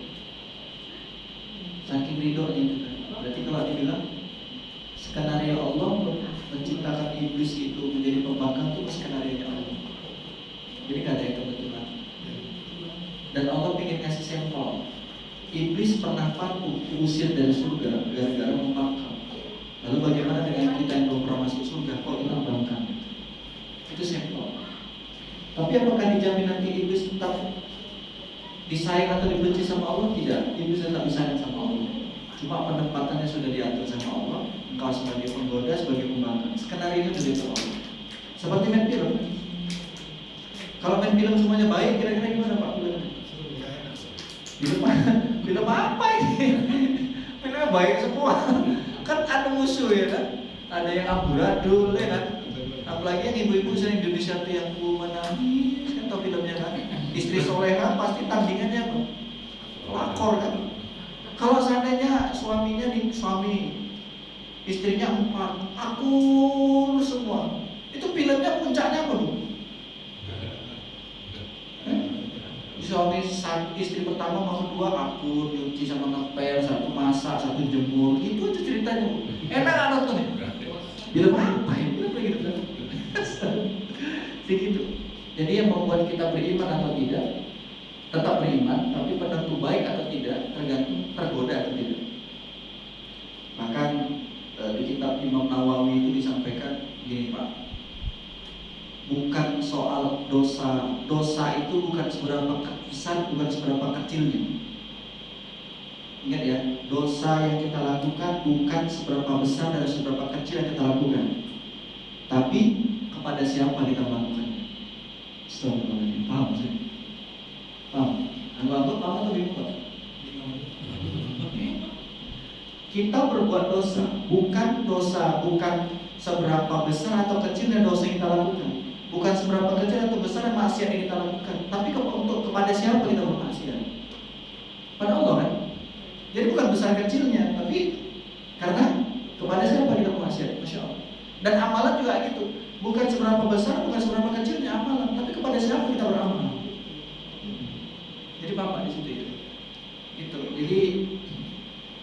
Speaker 2: Saking ridhonya itu kan. Berarti kalau dibilang skenario Allah menciptakan iblis itu menjadi pembangkang itu skenario Allah. Jadi gak ada yang kebetulan. Dan Allah ingin kasih sampel. Iblis pernah patuh diusir dari surga gara-gara membangkang. Lalu bagaimana dengan kita yang belum pernah masuk surga? Kok kita membangkang? Itu sampel. Tapi apakah dijamin nanti iblis tetap disayang atau dibenci sama Allah? Tidak. Iblis tetap disayang sama Allah. Cuma penempatannya sudah diatur sama Allah. Engkau sebagai penggoda, sebagai pembangkang. Skenario itu dari Allah. Seperti main film. Kalau main film semuanya baik, kira-kira gimana Pak filmnya? Film apa ini? Filmnya baik semua. Kan ada musuh ya kan? Ada yang amburadul ya kan? Apalagi yang ibu-ibu sering Indonesia tuh yang menangis kan, tau filmnya kan? Istri soleha pasti tandingannya apa? Lakor kan? Kalau seandainya suaminya nih, suami istrinya 4, akur semua, itu filmnya puncaknya apa Bu? Suami istri pertama sama kedua akur, nyuci sama ngepel, satu masak, satu jemur, itu aja ceritanya Bu. Enak gak nonton ya? Film apa ya? Film begitu kan? Begitu. Jadi yang membuat kita beriman atau tidak, tetap beriman, tapi penentu baik atau tidak tergantung tergoda atau tidak. Bahkan di kitab Imam Nawawi itu disampaikan gini Pak, bukan soal dosa. Dosa itu bukan seberapa besar, bukan seberapa kecilnya. Ingat ya, dosa yang kita lakukan bukan seberapa besar dan seberapa kecil yang kita lakukan, tapi kepada siapa kita melakukannya. Astagfirullahaladzim. Paham sih? Paham? Anggap paham atau bingung Pak? Kita berbuat dosa, bukan seberapa besar atau kecilnya dosa yang kita lakukan, bukan seberapa kecil atau besar maksiat yang kita lakukan, tapi untuk kepada siapa kita bermaksiat? Pada Allah kan? Jadi bukan besar kecilnya, tapi karena kepada siapa kita bermaksiat? Masya Allah. Dan amalan juga gitu, bukan seberapa besar, bukan seberapa kecilnya amalan, tapi kepada siapa kita beramal. Jadi Bapak di situ ya. Gitu. Jadi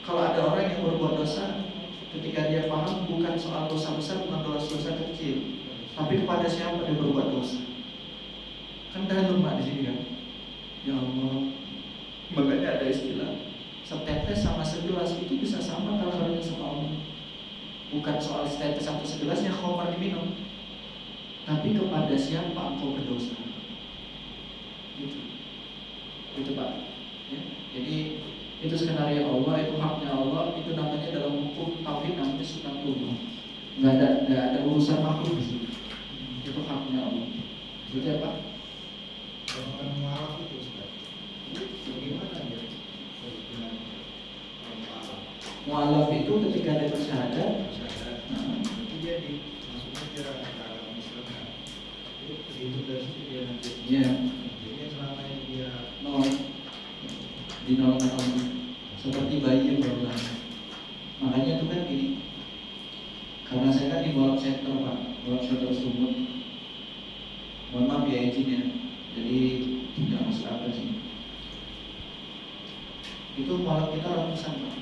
Speaker 2: kalau ada orang yang berbuat dosa, ketika dia paham bukan soal dosa besar, bukan dosa kecil, tapi kepada siapa dia berbuat dosa. Kan dalam Pak di sini kan. Ya Allah. Makanya ada istilah setetes sama segelas itu bisa sama kalau sama Allah. Bukan soal setetes atau segelasnya khamar diminum, tapi kepada siapa engkau berdosa. Itu Pak. Ya. Jadi itu skenario Allah, itu haknya Allah, itu namanya dalam hukum tauhid namanya sunatullah. Nggak ada urusan makhluk di situ. Itu haknya Allah. Itu apa?
Speaker 3: Kalau bukan mualaf itu Ustaz, bagaimana ya?
Speaker 2: Mualaf itu ketika dia bersyahadat,
Speaker 3: itu dia masuknya dia ke dalam Islam kan? Itu dari situ dia nanti.
Speaker 2: ya
Speaker 3: Jadi selama ini dia
Speaker 2: nol di nol seperti bayi yang baru lahir. Makanya itu kan gini, karena saya kan di Mualaf Center Pak, Mualaf Center Sumut. Mohon maaf ya izinnya, jadi tidak masuk apa sih. Itu mualaf kita ratusan Pak,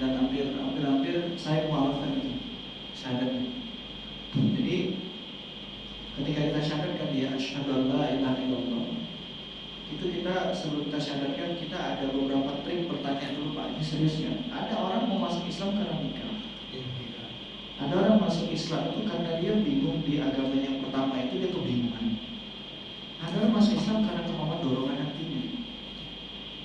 Speaker 2: dan hampir saya mualafkan itu syahadatnya. Jadi ketika kita syahadatkan dia asyhadu an la ilaha illallah, itu kita sebelum kita syahadatkan kita ada beberapa trik pertanyaan dulu Pak. Ini serius ya. Ada orang mau masuk Islam karena nikah. Ada orang masuk Islam itu karena dia bingung di agama yang pertama itu, dia kebingungan. Ada orang masuk Islam karena kemauan dorongan hatinya.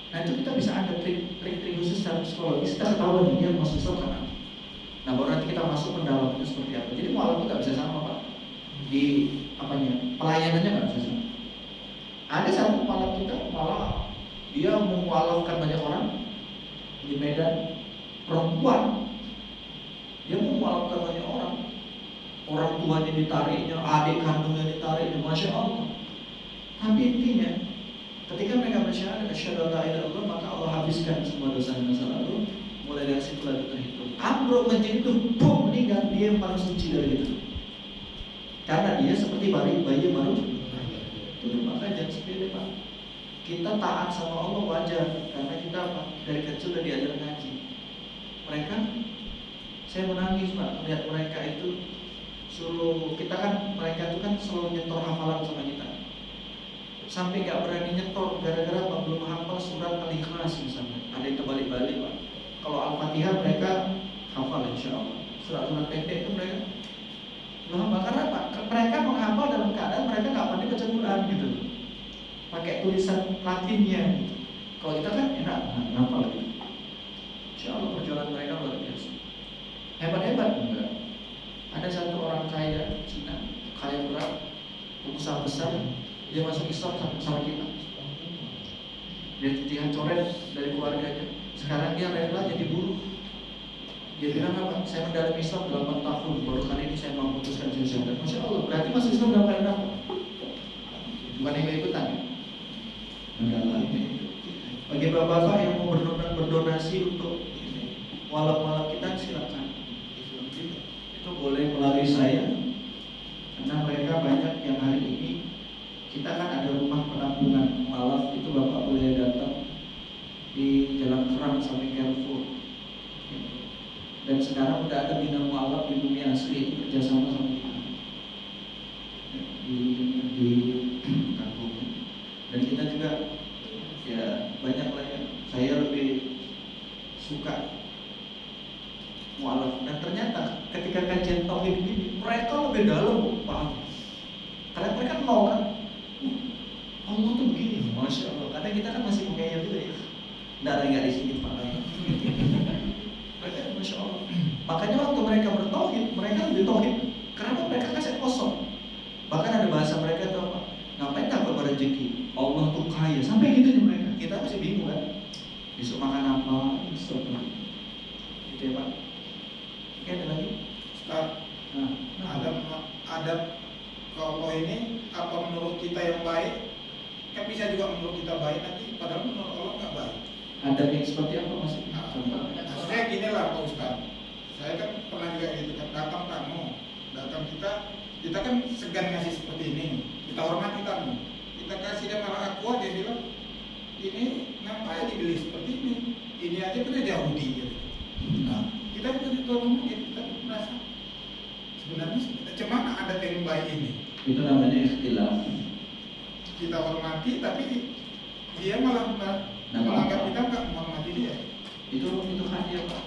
Speaker 2: Nah itu kita bisa ada trik khusus secara psikologis, kita ketahuan dia masuk Islam karena. Nah baru nanti kita masuk mendalam itu seperti apa. Jadi mualaf itu nggak bisa sama Pak. Di apanya, pelayanannya nggak bisa sama. Ada satu mualaf kita malah dia memualafkan banyak orang di Medan, perempuan. Dia memualafkan banyak orang tuanya ditariknya, adik kandungnya ditariknya, masya Allah. Tapi intinya, ketika mereka bersyahadat asyhadu an la ilaha illallah, maka Allah habiskan semua dosa masa lalu. Mulai dari situ lalu terhitung. Amro menjadi itu, boom, meninggal, dia yang paling suci dari itu. Karena dia seperti bayi baru. Itu maka jangan sepele Pak. Kita taat sama Allah wajar, karena kita apa? Dari kecil udah diajar ngaji. Mereka, saya menangis Pak, melihat mereka itu suruh kita kan, mereka itu kan selalu nyetor hafalan sama kita. Sampai gak berani nyetor gara-gara apa? Belum hafal surat Al-Ikhlas misalnya. Ada yang terbalik-balik Pak. Kalau Al-Fatihah mereka hafal insya Allah. Surat-surat pendek itu mereka belum hafal. Karena apa? Mereka menghafal dalam keadaan mereka gak pandai baca Quran gitu, pakai tulisan Latinnya gitu. Kalau kita kan enak hafal gitu. Insya Allah perjalanan mereka luar biasa. Hebat-hebat enggak? Ada satu orang kaya Cina, kaya berat, pengusaha besar. Dia masuk Islam sama kita. Dia coret dari keluarganya. Sekarang dia rela jadi buruh. Dia bilang apa? Saya mendalami Islam 8 tahun, baru kali ini saya memutuskan syahadat. Masya Allah, berarti masuk Islam dalam keadaan apa? Bukan yang ikutan ya? Bagi bapak-bapak yang mau berdonasi untuk mualaf-mualaf kita, silakan. Itu boleh melalui saya. Karena mereka banyak yang hari ini. Kita kan ada rumah penampungan mualaf, itu Bapak boleh datang di Jalan Kerang sampai Carrefour. Dan sekarang udah ada bina mualaf di Bumi Asri, itu kerjasama sama kita di kampung. Dan kita juga ya banyak lah ya. Saya lebih suka mualaf. Dan ternyata ketika kajian tauhid ini mereka lebih dalam paham. Karena mereka mau kan. Allah tuh begini, masya Allah. Karena kita kan masih mengayal juga ya. Nggak di sini Pak. Mereka masya Allah. Makanya waktu mereka bertauhid, mereka lebih tauhid. Karena mereka kasih kosong. Bahkan ada bahasa mereka tuh apa? Ngapain takut rezeki? Allah tuh kaya. Sampai gitu nih mereka. Kita masih bingung kan. Besok makan apa? Besok apa? Gitu ya Pak. Oke, ada lagi?
Speaker 3: Ustaz, adab ke Allah ini apa menurut kita yang baik? Kan bisa juga menurut kita baik nanti, padahal menurut Allah nggak baik.
Speaker 2: Adab yang seperti apa maksudnya?
Speaker 3: Maksudnya gini lah Pak Ustaz. Saya kan pernah juga gitu kan, datang kita kan segan ngasih seperti ini. Kita hormati tamu. Kita kasih dia malah aku dia bilang, ini ngapain dibeli seperti ini? Ini aja punya Yahudi gitu. Nah, kita jadi tolong kita merasa sebenarnya cuma ada yang baik ini.
Speaker 2: Itu namanya ikhtilaf.
Speaker 3: Kita hormati tapi dia malah melanggar kita nggak menghormati dia.
Speaker 2: Itu hak dia, Pak.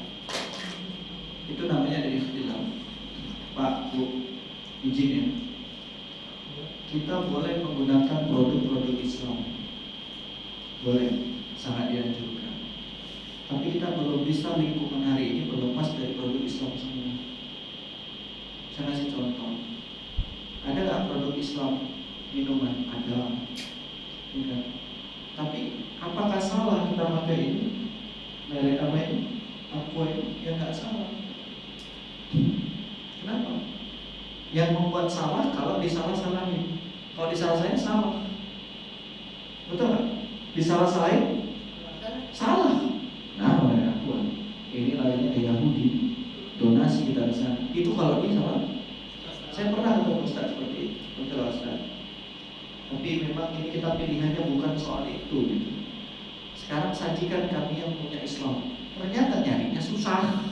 Speaker 2: Itu namanya dari ikhtilaf. Pak, Bu, izin ya. Kita boleh menggunakan produk-produk Islam, boleh, sangat dianjurkan. Tapi kita belum bisa lingkungan hari ini berlepas dari produk Islam semua. Saya kasih contoh. Ada nggak produk Islam minuman? Ada, enggak. Tapi apakah salah kita pakai ini? Merek apa ini? Aqua ini? Ya nggak salah. Kenapa? Yang membuat salah kalau disalah-salahin. Kalau disalah-salahin salah. Betul nggak? Disalah-salahin salah. Nah, merek Aqua ini larinya ke Yahudi, donasi kita ke sana. Itu kalau dia salah. Saya pernah ketemu Ustaz seperti itu, betul Ustaz. Tapi memang ini kita pilihannya bukan soal itu gitu. Sekarang sajikan kami yang punya Islam. Ternyata nyarinya susah.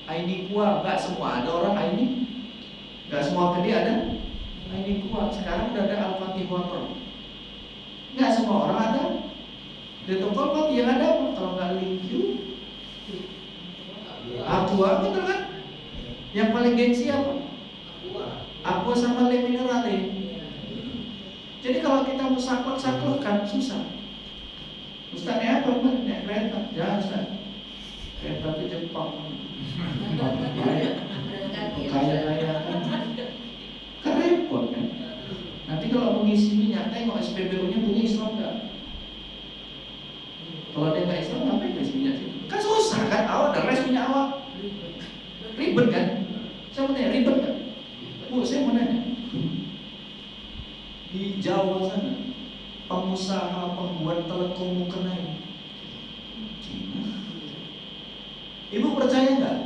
Speaker 2: Aini kuah, nggak semua ada orang Aini. Nggak semua kedai ada Aini kuah. Sekarang udah ada Al-Fatihah Pro. Nggak semua orang ada. Di toko Fatih yang ada apa? Kalau nggak Linkyu, Aqua, betul kan? Yang paling gengsi apa? Aqua sama Le Minerale. Jadi kalau kita mau saklek-saklekkan susah. Ustaz apa? Naik kereta? Jangan Ustaz. Kereta itu Jepang. Kaya-kaya kan repot kan. Nanti kalau mengisi minyak, tengok SPBU-nya punya Islam nggak? Kalau dia nggak Islam, ngapain ngisi minyak sih? Kan susah kan? Awak ada res minyak awak. Ribet kan? Saya mau tanya, ribet kan? Bu, saya mau nanya. Di Jawa sana, pengusaha pembuat telekom mukena Cina. Ibu percaya nggak?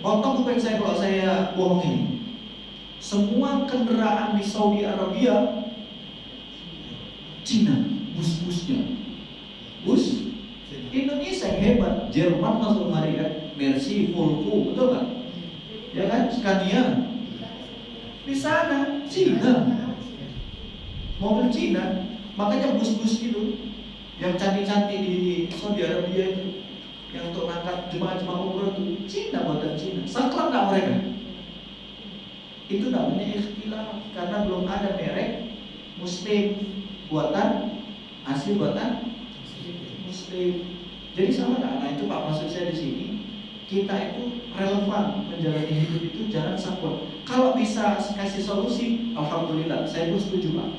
Speaker 2: Potong kuping saya kalau saya bohong ini. Semua kendaraan di Saudi Arabia Cina, bus-busnya. Bus Indonesia yang hebat, Jerman masuk mari kan, Mercy, Volvo, betul kan? Ya kan, Scania. Di sana Cina, mobil Cina, makanya bus-bus itu yang cantik-cantik di Saudi Arabia itu, yang untuk angkat jemaah-jemaah umroh itu Cina, buatan Cina. Saklek nggak mereka? Itu namanya ikhtilaf, karena belum ada merek Muslim buatan asli buatan Muslim. Jadi sama nggak? Nah itu Pak, maksud saya di sini, kita itu relevan menjalani hidup itu jangan saklek. Kalau bisa kasih solusi, alhamdulillah, saya pun setuju Pak.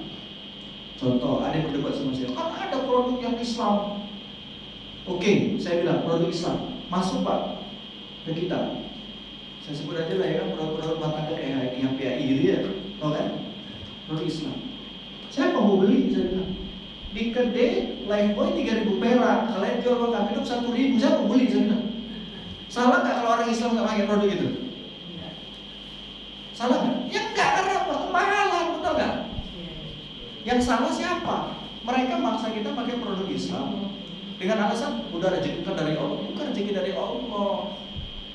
Speaker 2: Contoh, ada yang berdebat sama saya, kan ada produk yang Islam. Oke, saya bilang produk Islam masuk Pak ke kita. Saya sebut aja lah ya kan, produk-produk rumah tangga kayak ini yang PAI gitu ya, tau kan? Produk Islam. Siapa mau beli? Saya bilang di kedai Lifebuoy 3.000 perak, kalian jual makan hidup 1.000, siapa mau beli? Saya bilang. Salah nggak kalau orang Islam nggak pakai produk itu? Salah nggak? Ya nggak, karena apa? Kemahalan, betul nggak? Yang salah siapa? Mereka maksa kita pakai produk Islam dengan alasan udah rezeki dari Allah. Bukan rezeki dari Allah.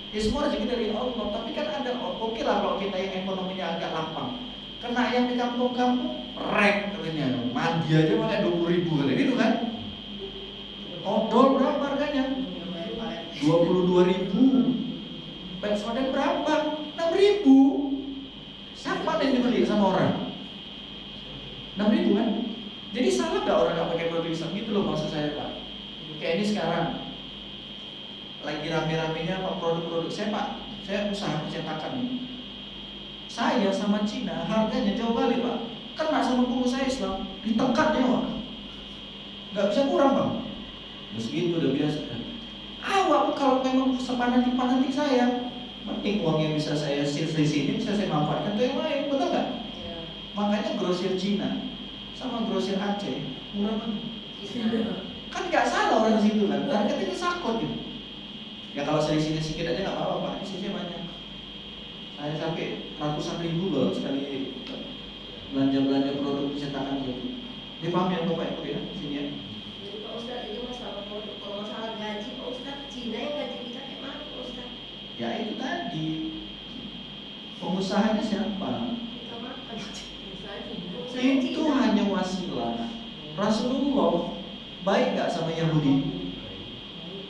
Speaker 2: Ya semua rezeki dari Allah. Tapi kan ada, oke lah kalau kita yang ekonominya agak lapang. Kena yang di kampung-kampung, rek katanya, mandi aja pakai 20.000 kali gitu kan? Odol berapa harganya? 22.000. Pepsodent berapa? 6.000. Siapa yang dibeli sama orang? 6.000 kan? Jadi salah gak orang gak pakai produk Islam? Gitu loh maksud saya Pak. Kayak ini sekarang lagi rame-ramenya Pak produk-produk saya Pak. Saya usaha percetakan nih. Saya sama Cina harganya jauh kali Pak. Kena sama pengusaha Islam, ditekan nyawa. Gak bisa kurang Bang. Meski itu udah biasa kan. Awak kalau memang sepanantik-panantik saya, penting uang yang bisa saya di sini bisa saya manfaatkan ke yang lain, betul nggak? Ya. Makanya grosir Cina sama grosir Aceh murah banget. Kan nggak salah orang situ kan, harganya sakot gitu. Ya kalau saya di sini sedikit aja nggak apa-apa Pak, di sini banyak. Saya sampai ratusan ribu loh sekali belanja produk percetakan gitu. Dia paham ya Bapak Ibu ya, sini ya.
Speaker 4: Jadi Pak Ustadz itu masalah produk, kalau masalah gaji Pak Ustadz, Cina yang gaji kita kayak mana Pak Ustadz?
Speaker 2: Ya itu tadi, pengusahanya siapa?
Speaker 4: Kita makan.
Speaker 2: Itu hanya wasilah. Rasulullah baik nggak sama Yahudi?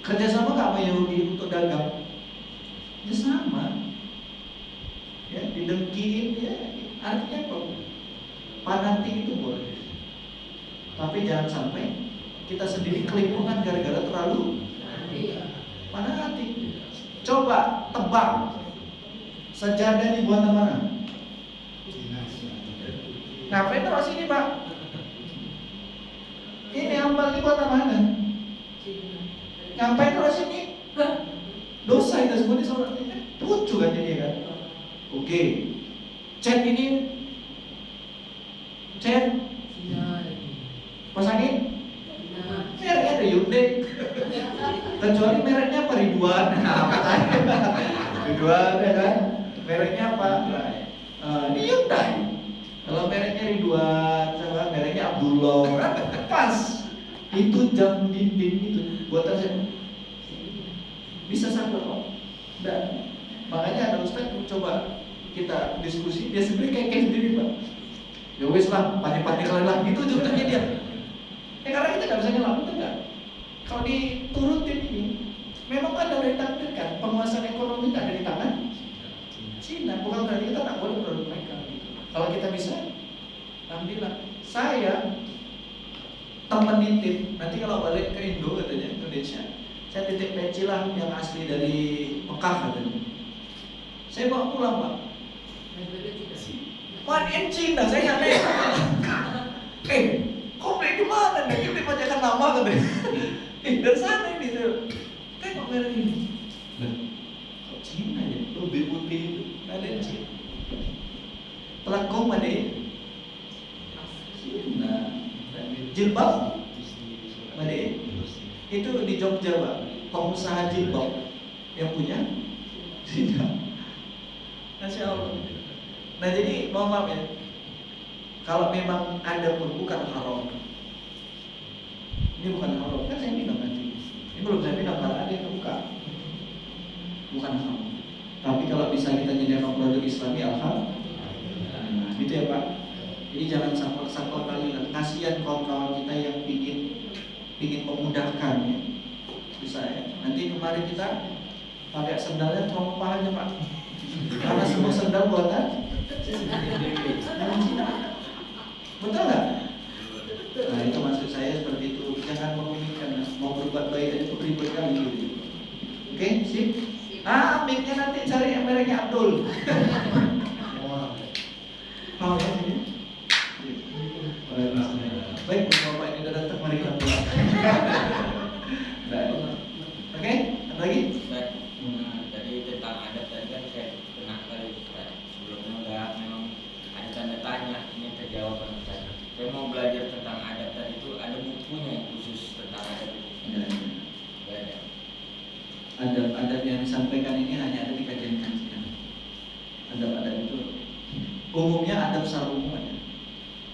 Speaker 2: Kerjasama nggak sama Yahudi untuk dagang? Ya sama. Ya, didengkiin ya, artinya apa? Fanatik itu boleh. Tapi jangan sampai kita sendiri kelimpungan gara-gara terlalu fanatik. Coba tebak, sejadah ini buatan mana? Ngapain taruh sini, Pak? Ini ampal ini buatan mana? Ngapain taruh sini? Dosa itu semua disorot. Lucu kan jadi kan? Oke. Cat ini, cat pasangin. Mereknya ada Hyundai. Kecuali mereknya apa Ridwan? Ridwan ya kan? Mereknya apa? Ini Hyundai. Kalau mereknya Ridwan, sama mereknya Abdullah, pas. Itu jam dinding itu buatan saya. Bisa sampai kok. Dan makanya ada ustaz coba kita diskusi, dia sebenarnya kayak sendiri Pak. Ya wes lah, pati-pati kalian gitu contohnya dia. Karena kita nggak bisa nyelam, betul nggak? Kalau diturutin ini, memang ada udah ditakdirkan penguasaan ekonomi ada di tangan Cina, bukan berarti kita tak boleh produk mereka. Kalau kita bisa, alhamdulillah. Saya teman nitip, nanti kalau balik ke Indo katanya, Indonesia, saya titip peci lah yang asli dari Mekah katanya. Saya bawa pulang Pak. Made in China, saya nggak tahu. Kok beli di mana? Nih beli pajakan lama katanya. Dari sana ini tuh. Tengok merek ini. Kok Cina ya? Lebih putih itu. Made in China. Pelangkong made in Cina. Jilbab made in. Itu di Jogja Pak. Pengusaha jilbab yang punya Cina. Masya Allah. Nah jadi mohon maaf ya, kalau memang ada pun bukan haram. Ini bukan haram, kan saya bilang nanti. Ini belum saya bilang karena ada yang terbuka. Bukan haram. Tapi kalau bisa kita nyediakan produk Islami, alhamdulillah. Nah, gitu ya Pak. Jadi jangan sampah kali lah. Kasihan kawan-kawan kita yang ingin memudahkan ya. Bisa ya. Nanti kemarin kita pakai sendalnya trompa aja Pak. Karena semua sendal buatan betul nggak? Nah itu maksud saya seperti itu. Jangan mengumikan, mau berbuat baik itu ribet kali gitu. Oke, sip. Mic-nya nanti cari yang mereknya Abdul. Mau ya sini? Baik, Bapak ini sudah datang, mari kita pulang. Oke, ada lagi?
Speaker 1: Tadi tentang adab tadi kan saya pernah kali sebelumnya udah memang ada tanda tanya, ini terjawab kan saya. Saya mau belajar tentang adab tadi itu ada bukunya yang khusus tentang adab itu. Ada.
Speaker 2: Adab yang disampaikan ini hanya ada di kajian-kajian. Adab-adab itu umumnya adab secara umum ada.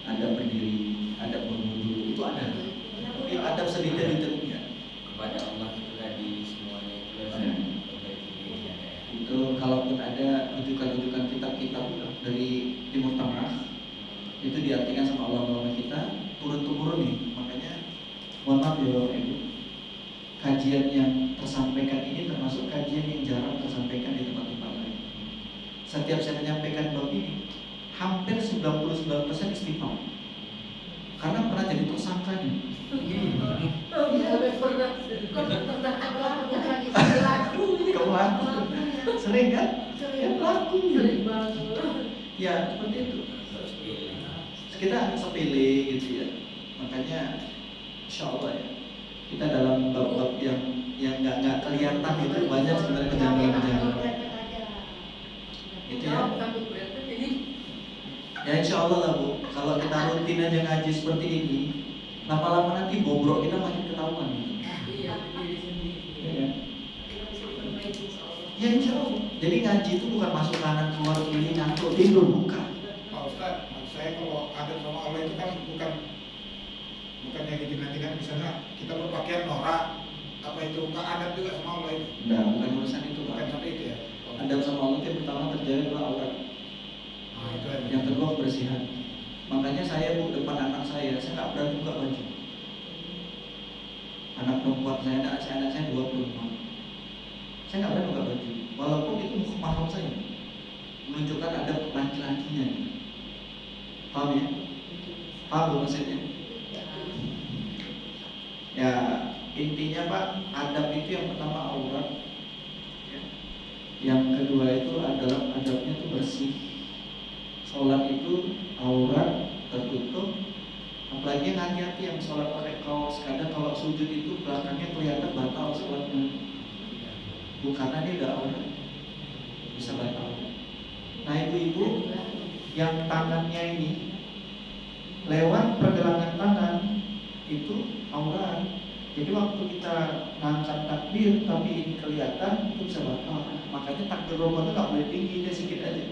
Speaker 2: Adab berdiri, adab berwudu itu ada. Tapi adab sedetail-detail enggak.
Speaker 1: Kepada Allah itu tadi semuanya itu ada.
Speaker 2: Itu kalaupun ada rujukan-rujukan kitab-kitab dari Timur Tengah itu diartikan sama ulama kita turun-temurun nih. Makanya mohon maaf ya Bapak Ibu, kajian yang tersampaikan ini termasuk kajian yang jarang tersampaikan di tempat-tempat lain. Setiap saya menyampaikan bab ini hampir 99% istighfar karena pernah jadi tersangka nih. Pelaku sering kan? Ya pelaku. Ya seperti itu. Kita sepele gitu ya. Makanya insya Allah ya kita dalam bab-bab yang nggak kelihatan itu banyak sebenarnya kejanggalan-kejanggalan. Itu ya. Ya insya Allah lah Bu, kalau kita rutin aja ngaji seperti ini, lama-lama nanti bobrok kita makin ketahuan gitu. Ya insya Allah. Jadi ngaji itu bukan masuk kanan keluar kiri ngantuk tidur, bukan.
Speaker 3: Pak Ustaz, maksud saya kalau ada sama Allah itu kan bukan yang nanti kan misalnya kita berpakaian norak, apa itu bukan adab juga sama Allah itu?
Speaker 2: Nah, bukan urusan itu Pak.
Speaker 3: Bukan sampai itu ya?
Speaker 2: Adab sama Allah itu yang pertama terjaga adalah aurat.
Speaker 3: Itu aja.
Speaker 2: Yang kedua kebersihan. Makanya saya Bu, depan anak saya nggak berani buka baju. Anak perempuan saya, anak saya 2 perempuan. Saya nggak berani buka baju, walaupun itu mahram saya, menunjukkan ada laki-lakinya. Paham ya? Paham Bu maksudnya? Ya intinya Pak, adab itu yang pertama aurat, ya. Yang kedua itu adalah adabnya itu bersih. Sholat itu aurat tertutup, apalagi yang hati-hati yang sholat pakai kaos. Kadang kalau sujud itu belakangnya kelihatan batal sholatnya, bukan karena dia udah aurat, bisa batal. Nah ibu-ibu yang tangannya ini lewat pergelangan tangan itu aurat. Jadi waktu kita ngangkat takbir tapi ini kelihatan, itu bisa batal. Makanya takbir Ramadan nggak boleh tinggi, dia sedikit aja.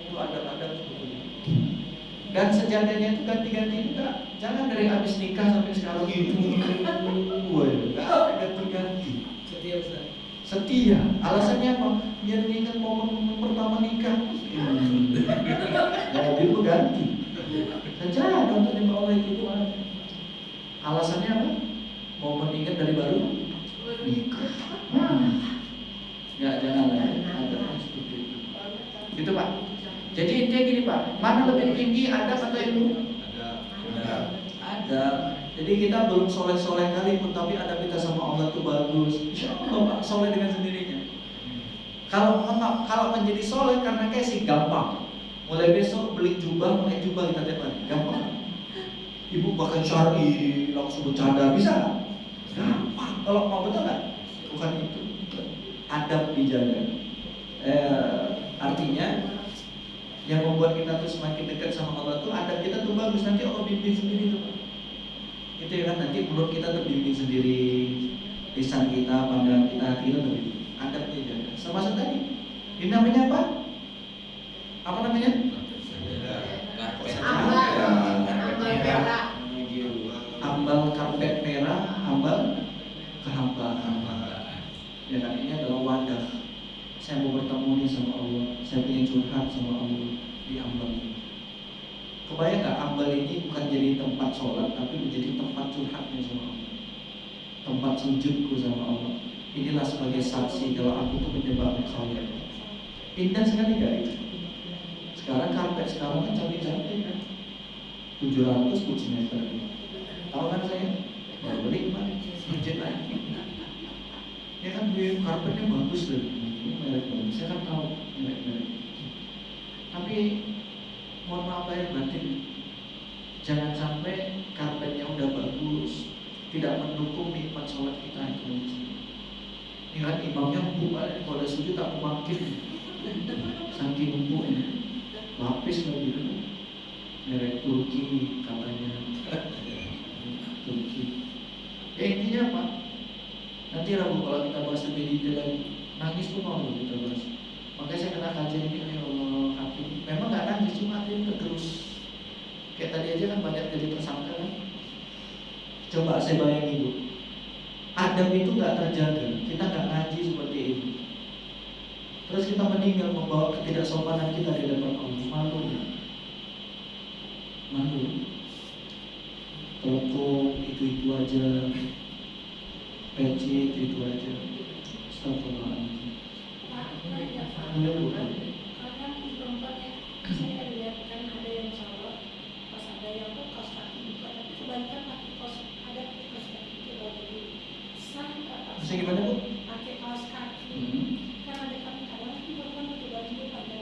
Speaker 2: Itu ada sebetulnya. Dan sejadahnya itu ganti-ganti juga. Jangan dari habis nikah sampai sekarang ini. Nggak ada ganti-ganti. Setia. Alasannya apa? Biar ingat momen pertama nikah. Jadi itu ganti. Saja untuk nyembah Allah itu ada. Alasannya apa? Momen ingat dari baru nikah. Ya jangan lah. Ada seperti itu. Gitu Pak. Jadi intinya gini Pak, mana lebih tinggi adab atau ilmu? Ada. Jadi kita belum soleh-soleh kali pun, tapi adab kita sama Allah itu bagus. Insya Allah Pak, soleh dengan sendirinya. Kalau menjadi soleh karena kasih gampang. Mulai besok beli jubah, pakai jubah kita tiap hari, gampang. Ibu bahkan syar'i langsung bercanda bisa? Gampang. Kalau mau betul nggak? Bukan itu. Adab dijaga. Artinya yang membuat kita tuh semakin dekat sama Allah tuh adab kita tuh bagus. Nanti Allah bimbing sendiri tuh Pak. Itu ya kan, nanti mulut kita terbimbing sendiri, lisan kita, pandangan kita, hati kita terbimbing. Adabnya jaga. Sama tadi. Ini namanya apa? Apa namanya? Ambal karpet merah, ambal kehambaan. Ya kan, ini adalah wadah. Saya mau bertemu nih sama Allah, saya ingin curhat sama Allah di ambal ini. Kebayang nggak, ambal ini bukan jadi tempat sholat, tapi menjadi tempat curhatnya sama Allah, tempat sujudku sama Allah. Inilah sebagai saksi kalau aku tuh menyembah Engkau ya Allah. Indah sekali gak itu? Sekarang karpet sekarang kan cantik-cantik kan, 700 cm. Tahu kan saya? Baru beli kemarin, masjid lagi. Ya kan, karpetnya bagus loh. Merek bagus, saya kan tahu merek-merek. Tapi mohon maaf lahir batin, jangan sampai karpetnya udah bagus tidak mendukung nikmat sholat kita itu. Ini kan imamnya empuk banget, kalau ada sujud tak makin saking empuknya, lapis lagi itu merek Turki katanya. Turki. Ya intinya apa? Nanti Rabu kalau kita bahas lebih detail lagi, nangis pun mau kita bahas. Makanya saya kena kajian ini, ya Allah, hati memang nggak nangis, cuma hati terus. Kayak tadi aja kan banyak jadi tersangka kan. Coba saya bayangin Bu, adab itu nggak terjaga, kita nggak ngaji seperti ini, terus kita meninggal membawa ketidaksopanan kita di depan Allah. Malu ya? Malu. Telepon itu aja, PC itu aja. Astagfirullahaladzim. Boleh Bu?
Speaker 4: Kadang perempuannya saya lihat kan ada yang sholat, pas ada yang tuh kaos kaki buka, tapi kebanyakan pakai kaos, ada kaos kaki itu lagi sah kata.
Speaker 2: Bisa gimana Bu?
Speaker 4: Pakai kaos kaki. Kan ada kami kadang perempuan pakai baju pada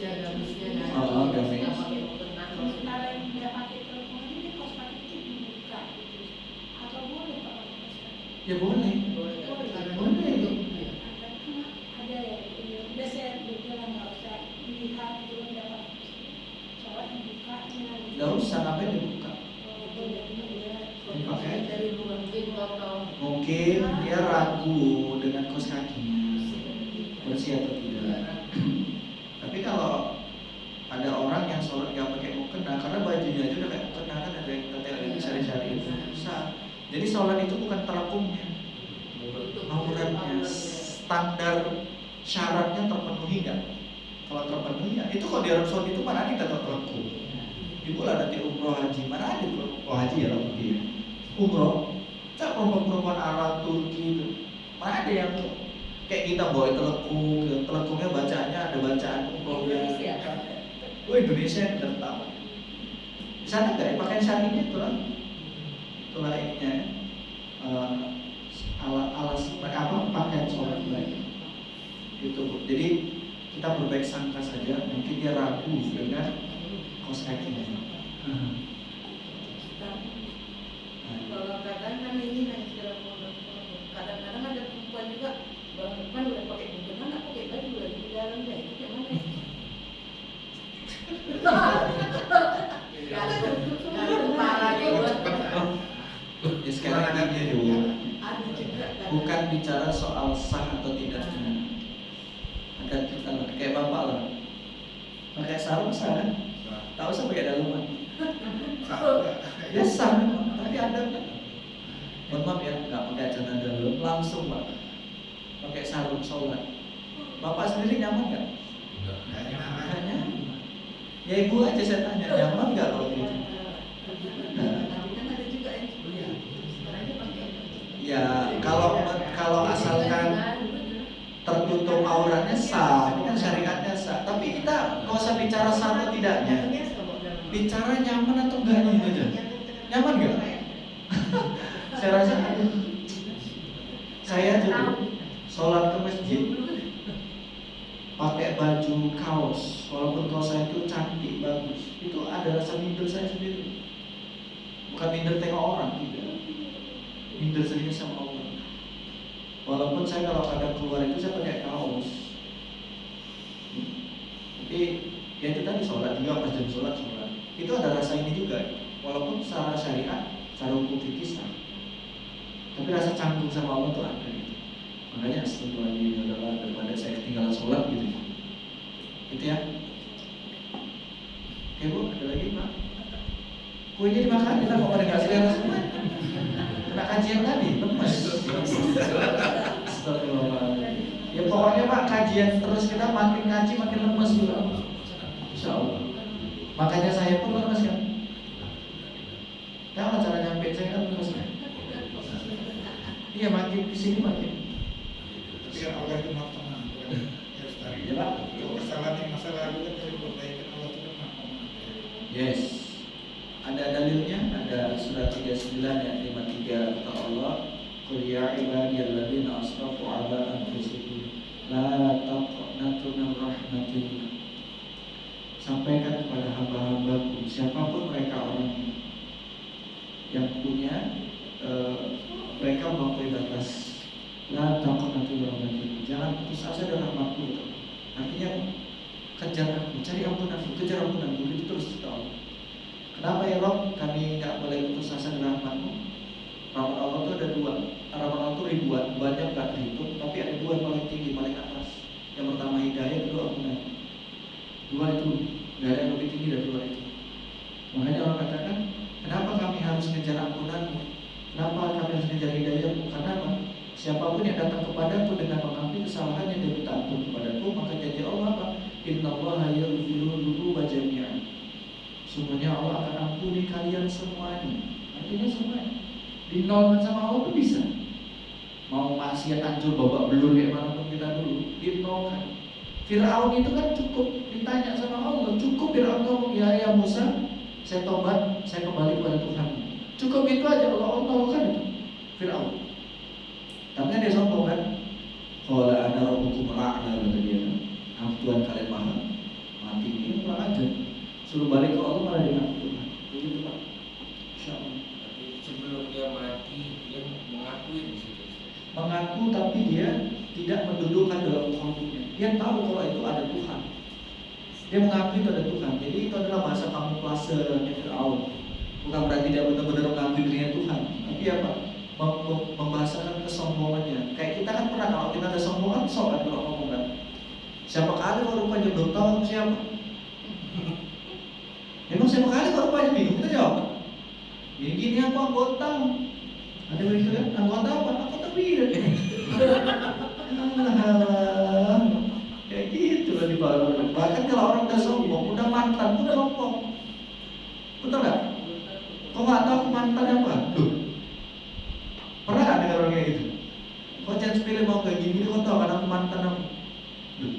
Speaker 5: Jaga busnya.
Speaker 2: Oh, oke.
Speaker 4: Sementara yang tidak pakai telepon ini kaos kaki itu dibuka gitu. Atau boleh pakai kaos kaki?
Speaker 2: Ya boleh. Boleh.
Speaker 4: Ada ya, udah saya bilang nggak usah dilihat dulu dapat sholat dibukanya.
Speaker 2: Nggak usah, ngapain dibuka?
Speaker 5: Dipakai dari luar
Speaker 2: Mungkin dia ragu dengan kaos kakinya bersih atau tidak. Tapi kalau ada orang yang sholat nggak pakai mukena karena bajunya aja udah kayak mukena, kan ada yang kita cari-cari itu bisa. Jadi sholat itu bukan terapungnya, auratnya, standar syaratnya terpenuhi nggak? Kalau terpenuhi ya, itu kalau di Arab Saudi itu mana ada terapung. dimulai nanti umroh haji, mana ada umroh haji ya lah mungkin umroh, cak perempuan Arab, Turki itu, mana ada yang kayak kita bawa telekungnya bacaannya ada bacaan umrohnya. Indonesia yang tertawa. Di sana nggak pakai syarinya itulah ininya alas pakaian sholat mereka. Gitu. Jadi kita berbaik sangka saja, mungkin dia ragu dengan kaos kakinya.
Speaker 5: Kalau kadang kan ini hanya sekedar kadang-kadang ada perempuan juga kan udah pakai baju, nggak pakai baju lagi di dalam deh, itu yang mana?
Speaker 2: Ya sekali lagi dia juga bukan bicara soal sah atau tidaknya. Ada kita kayak bapak lah, pakai sarung sah kan? Tak usah pakai dalaman. Ya sah, tapi ada kan? Mohon maaf ya, nggak pakai celana dalam, langsung pak pakai sarung sholat. Bapak sendiri nyaman nggak? Nggak nyaman. Ya ibu aja saya tanya, nyaman nggak kalau gitu? Ya kalau asalkan tertutup auratnya sah, kan syariatnya sah. Tapi kita nggak usah bicara sah atau tidaknya, bicara nyaman atau enggaknya itu aja. Nyaman nggak? Saya rasa saya dulu sholat ke masjid pakai baju kaos, walaupun kaos saya itu cantik bagus, itu ada rasa minder saya sendiri. Bukan minder tengok orang, tidak. Minder sendiri sama Allah. Walaupun saya kalau ada keluar itu saya pakai kaos, tapi ya itu tadi sholat juga pas jam sholat itu ada rasa ini juga. Walaupun secara syariat, secara hukum fikih sah, tapi rasa canggung sama Allah itu ada gitu. Makanya setelah ini adalah daripada saya ketinggalan sholat gitu. Gitu ya. Oke bu, ada lagi pak? Kuenya dimakan, kita mau pada nggak selera semua. Kena kajian tadi, lemes. Astagfirullahaladzim. Ya pokoknya pak kajian terus, kita makin ngaji makin lemes juga. Insya Allah. Makanya saya pun lemes kan. Tahu cara nyampe saya kan lemes kan. Iya makin kesini makin.
Speaker 3: Tapi kan Allah itu maha tenang, harus tarik.
Speaker 2: Ya pak.
Speaker 3: Kesalahan yang masa lalu kan harus diperbaikan, Allah itu kan maha pengampun.
Speaker 2: Yes. Ada dalilnya, ada surat 39 ayat 53 kata Allah, "Qul ya ibadiyalladzina asrafu 'ala anfusihim la taqnatu min rahmatillah." Sampaikan kepada hamba-hambaku, siapapun mereka orangnya yang punya mereka melampaui batas, la taqnatu min rahmatillah. Jangan putus asa dengan rahmatku. Artinya kejar aku, cari ampunanku, kejar ampunanku, itu terus kita Allah. Kenapa ya Rob? Kami nggak boleh putus asa dengan rahmatmu. Rahmat Allah itu ada dua. Rahmat Allah itu ribuan, banyak nggak terhitung, tapi ada dua yang paling tinggi, paling atas. Yang pertama hidayah, kedua ampunan. Dua itu nggak ada yang lebih tinggi dari dua itu. Makanya Allah katakan, kenapa kami harus ngejar ampunanmu? Kenapa kami harus ngejar hidayahmu? Karena apa? Siapapun yang datang kepadaku dengan mengakui kesalahannya dan minta ampun kepadaku, maka janji Allah apa? Innallaha yaghfiru dzunuba jami'an. Semuanya Allah akan ampuni kalian semuanya. Artinya semuanya dinolkan sama Allah itu bisa. Mau maksiat hancur babak belur kayak manapun kita dulu, dinolkan. Fir'aun itu kan cukup ditanya sama Allah, cukup Fir'aun ngomong, ya Musa, saya tobat, saya kembali kepada Tuhan. Cukup itu aja, Allah nolkan itu Fir'aun. Tapi dia sombong kan? Qala ana rabbukum a'la, kata dia. Tuhan kalian maha mati, ini kurang aja. Suruh balik ke Allah malah dia ngaku. Begitu pak. Insya Allah.
Speaker 1: Tapi sebelum dia mati dia mengakui di situ.
Speaker 2: Mengaku tapi dia tidak mendudukan dalam kalbunya. Dia tahu kalau itu ada Tuhan. Dia mengaku itu ada Tuhan. Jadi itu adalah bahasa kamuflase Fir'aun. Bukan berarti dia benar-benar mengakui dirinya Tuhan. Tapi apa? Membahasakan kesombongannya. Kayak kita kan pernah kalau kita ada sombongan, sobat kalau ngomong kan. Siapa kali kalau rupanya belum tahu siapa? Memang siapa kali kalau rupanya bingung, kita jawab. Gini aku anggota. Ada begitu kan? Anggota apa? Anggota bidan. Allah. Kayak gitu lah di bawah. Bahkan kalau orang udah sombong, udah mantan, udah sombong. Betul nggak? Kau nggak tahu aku mantan apa? Duh, pernah nggak dengar orang kayak gitu? Kau jangan sepele mau kayak gini, kau tahu kan aku mantan apa? Duh,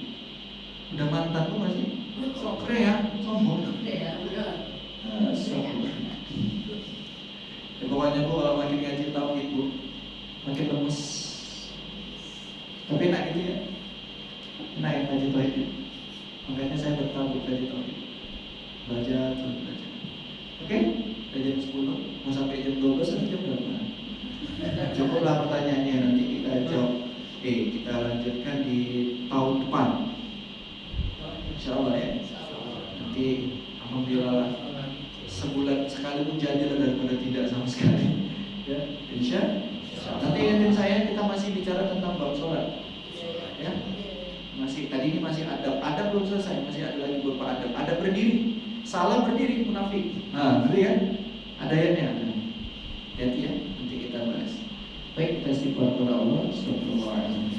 Speaker 2: udah mantan tuh masih sok keren ya, sombong.
Speaker 5: Ya, benar.
Speaker 2: Ya, pokoknya bu kalau makin ngaji tahu ibu makin lemes. Tapi enak gitu ya, enak ya ngaji tauhid. Makanya saya bertahu ngaji tauhid, belajar terus belajar. Oke, dari jam 10 mau sampai jam 12 atau jam berapa? Cukuplah pertanyaannya, nanti kita jawab. Kita lanjutkan di tahun depan, insya Allah ya. Nanti alhamdulillah sebulan sekali pun jadi daripada tidak sama sekali. Ya, insya. Nanti ingatin saya, kita masih bicara tentang bab sholat. Ya, masih tadi ini masih adab belum selesai, masih ada lagi beberapa adab. Ada berdiri, salah berdiri munafik. Nah, gitu ya. Ada ayatnya. Hati ya, nanti kita bahas. Baik, kita istighfar kepada Allah. Astagfirullahaladzim.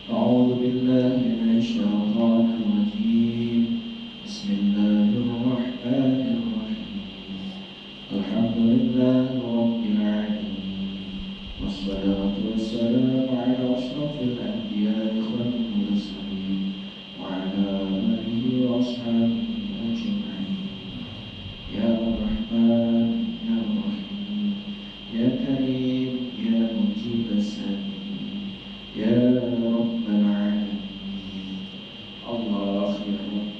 Speaker 2: أعوذ بالله من الشيطان الرجيم بسم الله الرحمن الرحيم الحمد لله رب العالمين والصلاة والسلام على أشرف الأنبياء والمرسلين وعلى آله وأصحابه أجمعين يا رحمن يا رحيم يا كريم يا مجيب السائلين يا رب العالمين. Allah ya Rabb,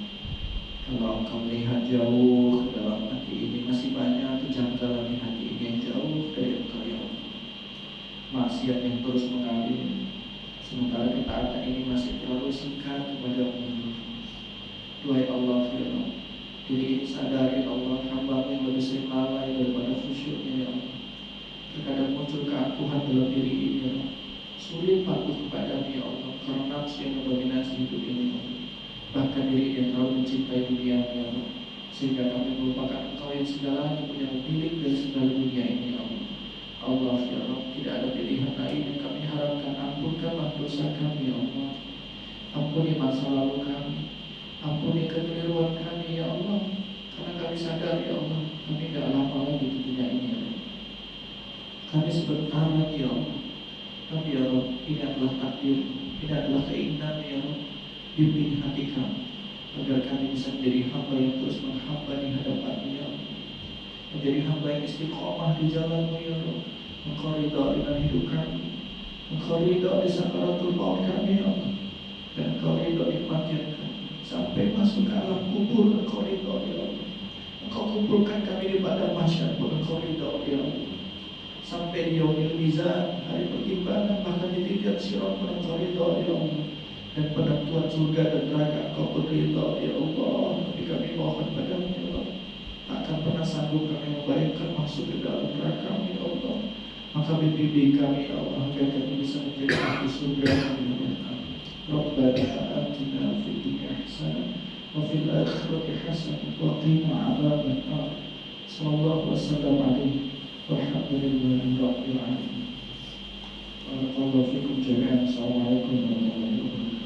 Speaker 2: kalau Engkau melihat jauh ke dalam hati ini, masih banyak kejanggalan di hati ini yang jauh dari Engkau ya Allah. Maksiat yang terus mengalir, sementara ketaatan ini masih terlalu singkat kepada-Mu. Duhai Allah ya Rabb, diri ini sadari Allah, hamba yang lebih sering lalai daripada khusyuknya ya Allah. Terkadang muncul keangkuhan dalam diri ini ya Allah. Sulit patuh kepada-Mu ya Allah, karena nafsu yang mendominasi hidup ini ya Allah. Bahkan diri yang terlalu mencintai dunia ya Allah, sehingga kami melupakan Engkau yang segalanya punya milik dari segala dunia ini ya Allah. Allah ya Allah, tidak ada pilihan lain yang kami harapkan. Ampunkanlah dosa kami ya Allah. Ampuni masa lalu kami, ampuni kekeliruan kami ya Allah. Karena kami sadar ya Allah, kami tidak lama lagi di dunia ini ya Allah. Kami sebentar lagi ya Allah. Tapi ya Allah, ini adalah takdir, ini adalah keinginan ya Allah. Bimbing hati kami agar kami bisa menjadi hamba yang terus menghamba di hadapan-Mu ya Allah. Menjadi hamba yang istiqomah di jalan-Mu ya Allah. Engkau ridha dengan hidup kami, Engkau ridha di sakaratul maut kami ya Allah. Dan Engkau ridha di kematian kami sampai masuk ke alam kubur. Engkau ridha ya Allah. Engkau kumpulkan kami di padang mahsyar pun Engkau ridha ya Allah. Sampai di yaumil mizan, hari pertimbangan, bahkan di titik sirat pun Engkau ridha ya Allah. Dan penentuan surga dan neraka Engkau pun ridha ya Allah. Tapi kami mohon padamu ya Allah, tak akan pernah sanggup kami membayangkan masuk ke dalam neraka ya Allah. Maka bimbing kami ya Allah, agar kami bisa menjadi ahli surga. Rabbana atina fid dunya hasanah wa fil akhirati hasanah wa qina adzaban nar. Sallallahu wasallam alaihi walhamdulillahi rabbil alamin. Barakallahu fikum jami'an. Assalamualaikum warahmatullahi wabarakatuh.